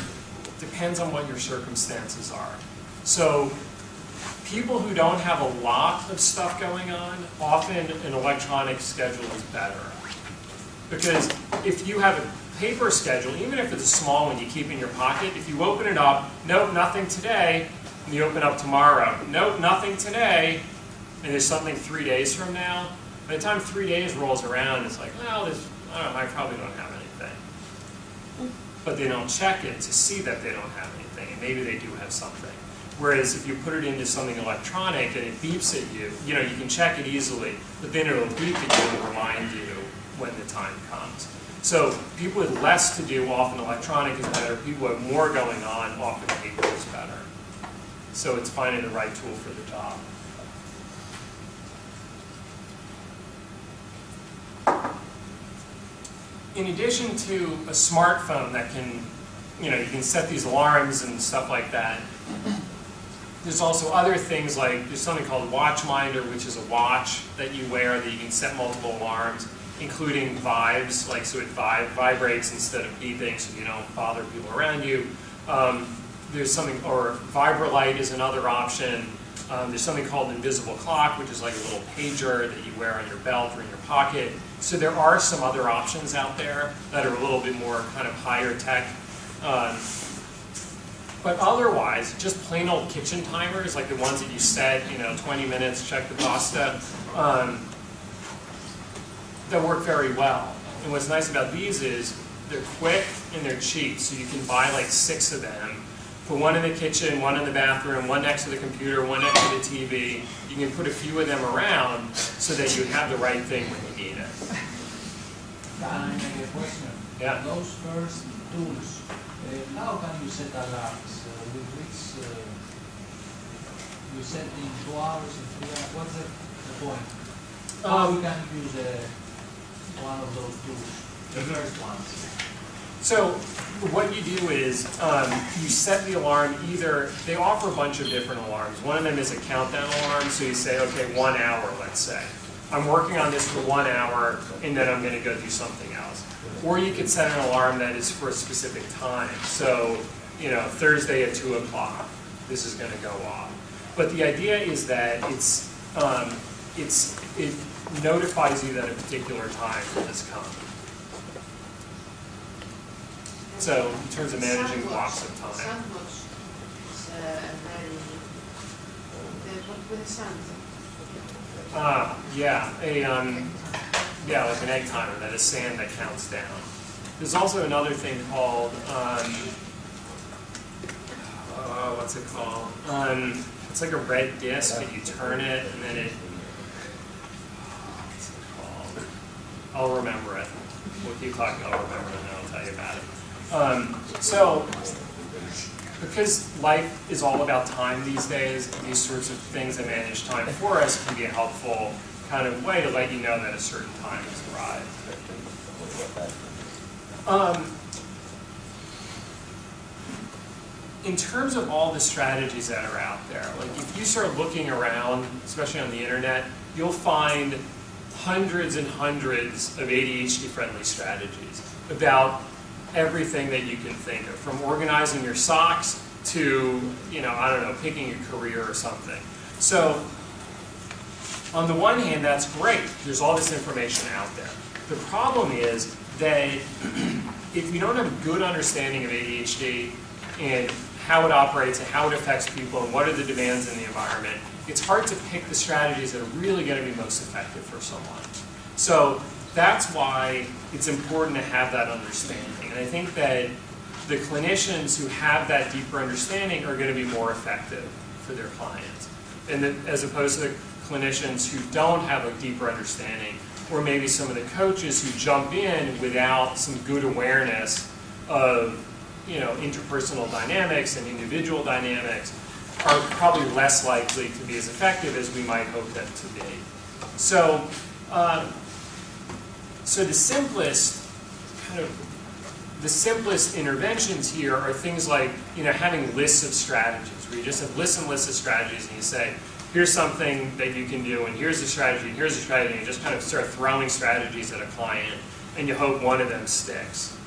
depends on what your circumstances are. So people who don't have a lot of stuff going on, often an electronic schedule is better. Because if you have a paper schedule, even if it's a small one you keep in your pocket, if you open it up, nope, nothing today, and you open up tomorrow, nope, nothing today, and there's something 3 days from now, by the time 3 days rolls around, it's like, well, I don't know, I probably don't have anything. But they don't check it to see that they don't have anything, and maybe they do have something. Whereas if you put it into something electronic and it beeps at you, you can check it easily, but then it'll beep at you and remind you when the time comes. So people with less to do, often electronic is better. People who have more going on, often paper is better. So it's finding the right tool for the job. In addition to a smartphone that can, you can set these alarms and stuff like that, there's also other things like, there's something called Watchminder, which is a watch that you wear that you can set multiple alarms, including vibes, so it vibrates instead of beeping so you don't bother people around you. There's something, or Vibralight is another option. There's something called Invisible Clock, which is like a little pager that you wear on your belt or in your pocket. So there are some other options out there that are a little bit more kind of higher tech. But otherwise, just plain old kitchen timers, like the ones that you set, 20 minutes, check the pasta, that work very well. And what's nice about these is they're quick and they're cheap. So you can buy like 6 of them. Put one in the kitchen, one in the bathroom, one next to the computer, one next to the TV. You can put a few of them around so that you have the right thing when you need it. Can I make a question? Yeah. Those first tools, how can you set alarms? With which you set in 2 hours, in 3 hours? What's the point? How you can use one of those tools, the first ones? So what you do is you set the alarm either, they offer a bunch of different alarms. One of them is a countdown alarm, so you say, okay, 1 hour, let's say. I'm working on this for 1 hour, and then I'm going to go do something else. Or you could set an alarm that is for a specific time. So, Thursday at 2 o'clock, this is going to go off. But the idea is that it notifies you that a particular time has come. So, in terms of managing blocks of time. Sandbox is very, with a sand. Yeah, like an egg timer, that is sand that counts down. There's also another thing called, what's it called? It's like a red disc, and you turn it, and then it, what's it called? I'll remember it. We'll keep talking, I'll remember it, and then I'll tell you about it. So, because life is all about time these days, these sorts of things that manage time for us can be a helpful kind of way to let you know that a certain time has arrived. In terms of all the strategies that are out there, like if you start looking around, especially on the internet, you'll find hundreds and hundreds of ADHD-friendly strategies about everything that you can think of, from organizing your socks to, I don't know, picking a career or something. So, on the one hand, that's great. There's all this information out there. The problem is that if you don't have a good understanding of ADHD and how it operates and how it affects people and what are the demands in the environment, it's hard to pick the strategies that are really going to be most effective for someone. So that's why it's important to have that understanding. And I think that the clinicians who have that deeper understanding are going to be more effective for their clients, and as opposed to the clinicians who don't have a deeper understanding, or maybe some of the coaches who jump in without some good awareness of interpersonal dynamics and individual dynamics, are probably less likely to be as effective as we might hope them to be. So, the simplest interventions here are things like having lists of strategies, where you just have lists and lists of strategies, and you say, here's something that you can do, and here's a strategy, and here's a strategy, and you just kind of start throwing strategies at a client, and you hope one of them sticks.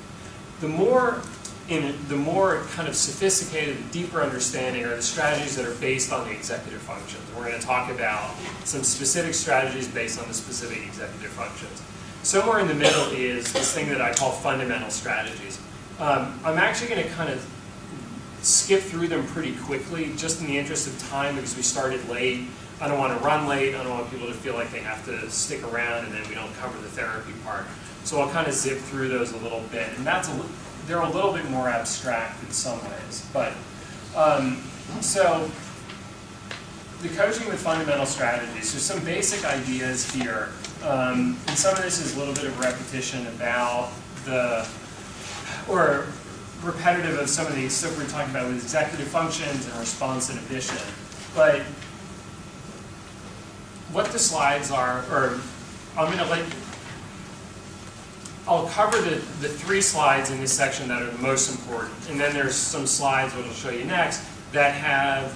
The more kind of sophisticated, deeper understanding are the strategies that are based on the executive functions. We're going to talk about some specific strategies based on the specific executive functions. Somewhere in the middle is this thing that I call fundamental strategies. I'm actually going to kind of skip through them pretty quickly, just in the interest of time, because we started late. I don't want to run late. I don't want people to feel like they have to stick around and then we don't cover the therapy part. So I'll kind of zip through those a little bit. And they're a little bit more abstract in some ways. But so the coaching with fundamental strategies, there's some basic ideas here. And some of this is a little bit of repetition about or repetitive of some of the stuff we're talking about with executive functions and response inhibition. But what the slides are, or I'll cover the 3 slides in this section that are the most important, and then there's some slides, which I'll show you next, that have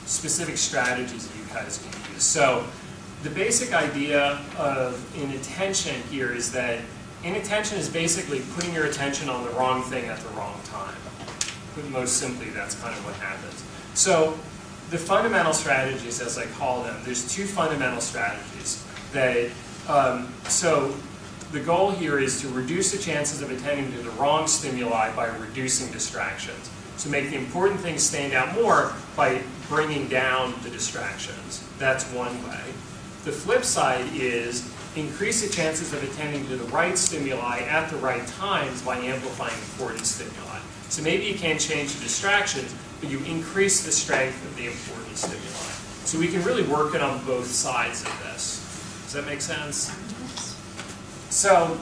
specific strategies that you guys can use. So the basic idea of inattention here is that inattention is basically putting your attention on the wrong thing at the wrong time. But most simply, that's kind of what happens. So the fundamental strategies, as I call them, there's 2 fundamental strategies. So the goal here is to reduce the chances of attending to the wrong stimuli by reducing distractions. So make the important things stand out more by bringing down the distractions. That's one way. The flip side is increase the chances of attending to the right stimuli at the right times by amplifying important stimuli. So maybe you can't change the distractions, but you increase the strength of the important stimuli. So we can really work it on both sides of this. Does that make sense? So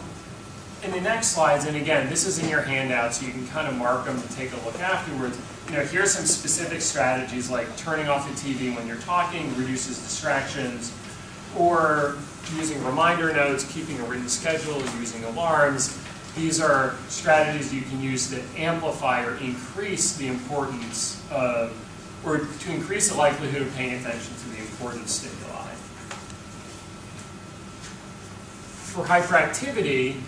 in the next slides, and again, this is in your handout, so you can kind of mark them and take a look afterwards. Here's some specific strategies like turning off the TV when you're talking reduces distractions, or using reminder notes, keeping a written schedule, using alarms. These are strategies you can use that amplify or increase the importance of, or to increase the likelihood of paying attention to the important stimuli. For hyperactivity,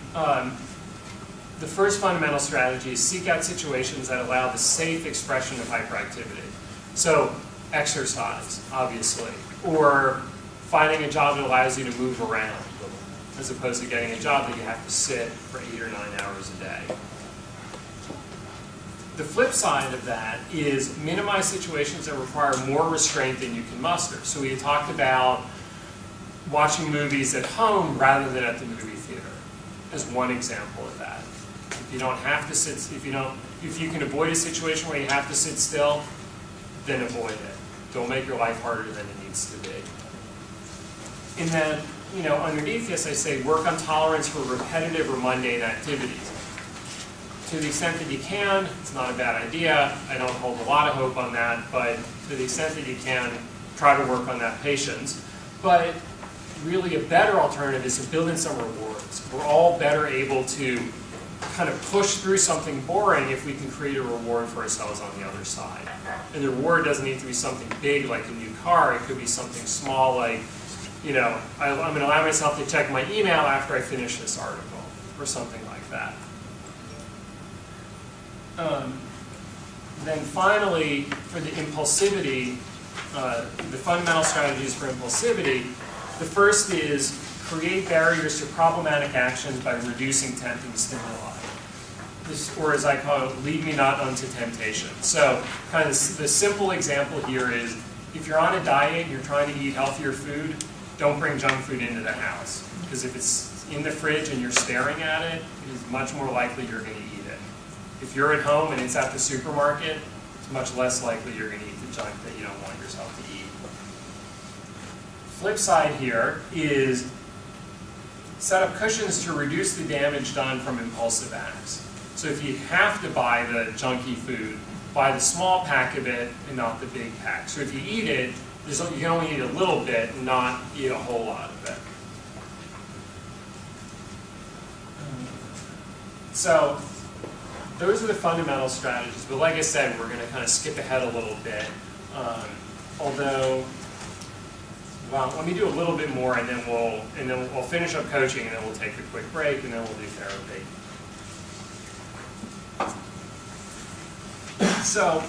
the first fundamental strategy is seek out situations that allow the safe expression of hyperactivity. So exercise, obviously, or finding a job that allows you to move around, as opposed to getting a job that you have to sit for 8 or 9 hours a day. The flip side of that is minimize situations that require more restraint than you can muster. So we had talked about watching movies at home rather than at the movie theater as one example of that. If you don't have to sit, if you can avoid a situation where you have to sit still, then avoid it. Don't make your life harder than it needs to be. And then, underneath this, I say work on tolerance for repetitive or mundane activities. To the extent that you can, it's not a bad idea. I don't hold a lot of hope on that, but to the extent that you can, try to work on that patience. But really a better alternative is to build in some rewards. We're all better able to kind of push through something boring if we can create a reward for ourselves on the other side. And the reward doesn't need to be something big like a new car. It could be something small like you know, I'm going to allow myself to check my email after I finish this article, or something like that. Then finally, for the impulsivity, the fundamental strategies for impulsivity, the first is create barriers to problematic actions by reducing tempting stimuli. This, or as I call it, lead me not unto temptation. So kind of the simple example here is, if you're on a diet and you're trying to eat healthier food, don't bring junk food into the house. Because if it's in the fridge and you're staring at it, it is much more likely you're going to eat it. If you're at home and it's at the supermarket, it's much less likely you're going to eat the junk that you don't want yourself to eat. Flip side here is set up cushions to reduce the damage done from impulsive acts. So if you have to buy the junky food, buy the small pack of it and not the big pack. So if you eat it, you can only eat a little bit and not eat a whole lot of it. So those are the fundamental strategies. But like I said, we're going to kind of skip ahead a little bit. Although, well, let me do a little bit more, and then we'll finish up coaching, and then we'll take a quick break, and then we'll do therapy. So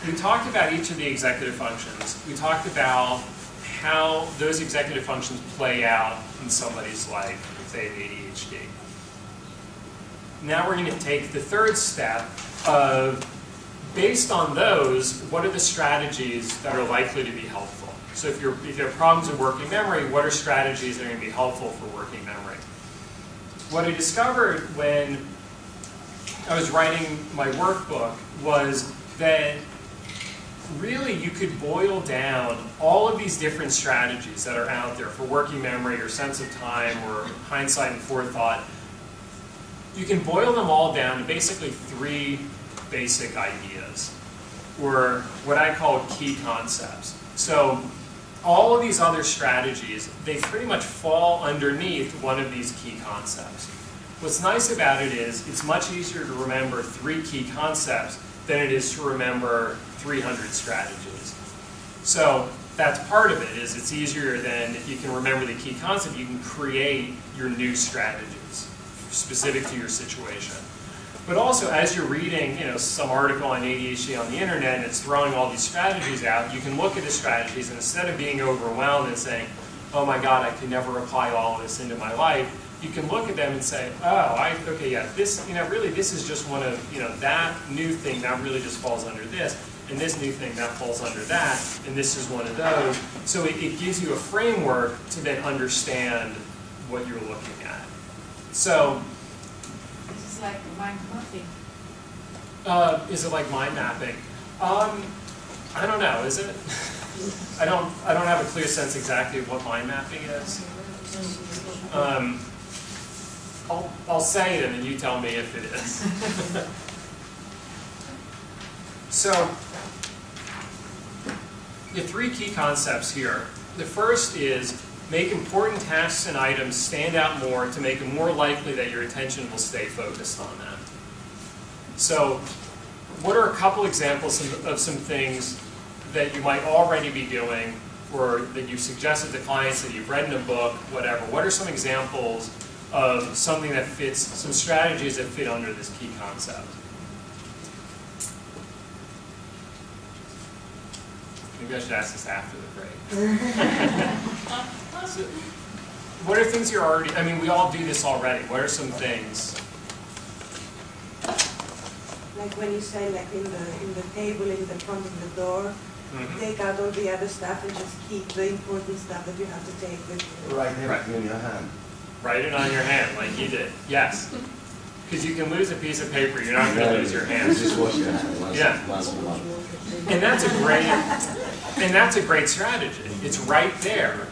we talked about each of the executive functions. We talked about how those executive functions play out in somebody's life if they have ADHD. Now we're going to take the third step of, based on those, what are the strategies that are likely to be helpful? So if you have problems with working memory, what are strategies that are going to be helpful for working memory? What I discovered when I was writing my workbook was that really you could boil down all of these different strategies that are out there for working memory or sense of time or hindsight and forethought. You can boil them all down to basically 3 basic ideas, or what I call key concepts. So all of these other strategies, they pretty much fall underneath one of these key concepts. What's nice about it is it's much easier to remember 3 key concepts than it is to remember 300 strategies. So that's part of it, is it's easier than if you can remember the key concept, you can create your new strategies specific to your situation. But also, as you're reading, some article on ADHD on the internet and it's throwing all these strategies out, you can look at the strategies and instead of being overwhelmed and saying, oh my God, I can never apply all of this into my life, you can look at them and say, oh, okay, yeah, this, really, this is just one of, that new thing that really just falls under this, and this new thing that falls under that, and this is one of those. So it gives you a framework to then understand what you're looking at. So, This is like mind mapping. is it like mind mapping? I don't know. Is it? I don't have a clear sense exactly of what mind mapping is. I'll say it and then you tell me if it is. So, the 3 key concepts here. The first is make important tasks and items stand out more to make it more likely that your attention will stay focused on them. So, what are a couple examples of some things that you might already be doing, or that you've suggested to clients, that you've read in a book, whatever? What are some examples of something that fits, some strategies that fit under this key concept? Maybe I should ask this after the break. So, what are things you're already, we all do this already. What are some things? Like when you say, like in the table in the front of the door, take out all the other stuff and just keep the important stuff that you have to take with you. Write everything in your hand. Write it on your hand, like you did. Yes. Because you can lose a piece of paper, you're not going to lose your hand. Just wash your hand. Yeah. And that's a great strategy. It's right there.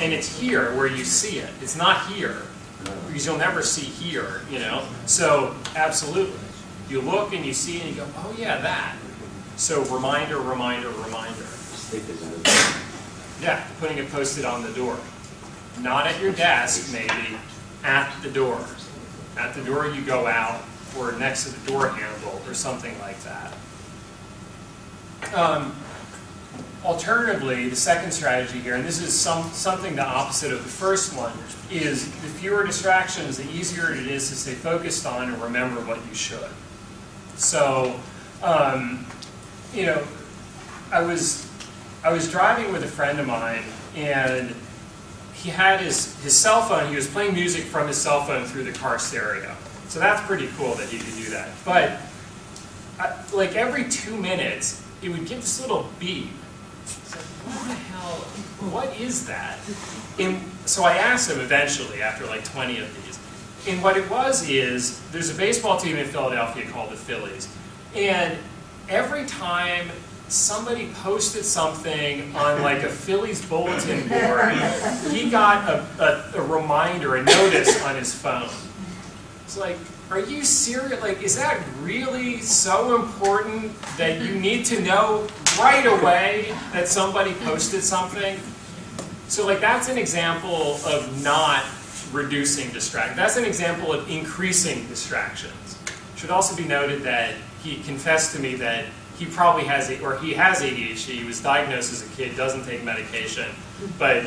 And it's here where you see it. It's not here. Because you'll never see here, So, absolutely. You look and you see and you go, oh yeah, that. So, reminder, reminder, reminder. Yeah, putting a Post-it on the door. Not at your desk, maybe, at the door. At the door you go out, or next to the door handle, or something like that. alternatively, the second strategy here, and this is something the opposite of the first one, is the fewer distractions, the easier it is to stay focused on and remember what you should. So, you know, I was driving with a friend of mine, and he had his cell phone. He was playing music from his cell phone through the car stereo. So that's pretty cool that he could do that. But like every 2 minutes, it would get this little beep. It's like, what the hell? What is that? And so I asked him eventually, after like 20 of these. And what it was is, there's a baseball team in Philadelphia called the Phillies. And every time somebody posted something on like a Phillies bulletin board, he got a reminder, a notice on his phone. It's like, are you serious? Like, is that really so important that you need to know right away that somebody posted something? So like, that's an example of not reducing distraction. That's an example of increasing distractions. It should also be noted that he confessed to me that he probably has, or he has ADHD. He was diagnosed as a kid, doesn't take medication, but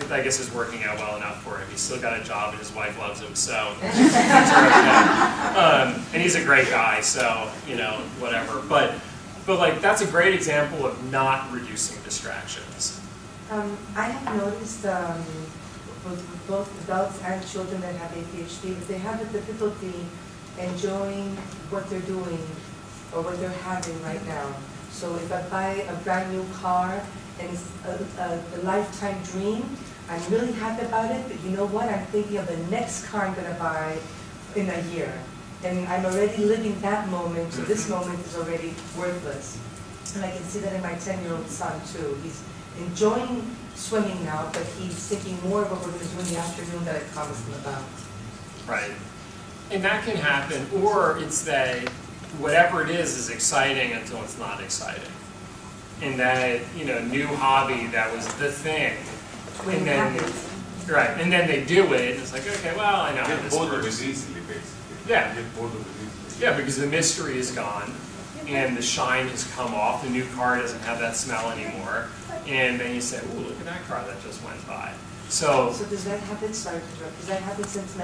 I guess it's working out well enough for him. He's still got a job and his wife loves him, so things are okay. And he's a great guy, so, you know, whatever. But like, that's a great example of not reducing distractions. I have noticed with both adults and children that have ADHD, that they have a difficulty enjoying what they're doing or what they're having right now. So if I buy a brand new car and it's a lifetime dream, I'm really happy about it, but you know what? I'm thinking of the next car I'm going to buy in a year. And I'm already living that moment, so this moment is already worthless. And I can see that in my 10-year-old son too. He's enjoying swimming now, but he's thinking more of what we're going to do in the afternoon that I promised him about. Right. And that can happen, or it's that whatever it is exciting until it's not exciting. And that, you know, new hobby that was the thing. And then, right, and then they do it, and it's like, okay, well, I know how this works. Easily, basically. Yeah. Get bored of it easily. Yeah, because the mystery is gone, and the shine has come off, the new car doesn't have that smell anymore, and then you say, ooh, look at that car that just went by. So does that happen, sorry to interrupt, does that happen since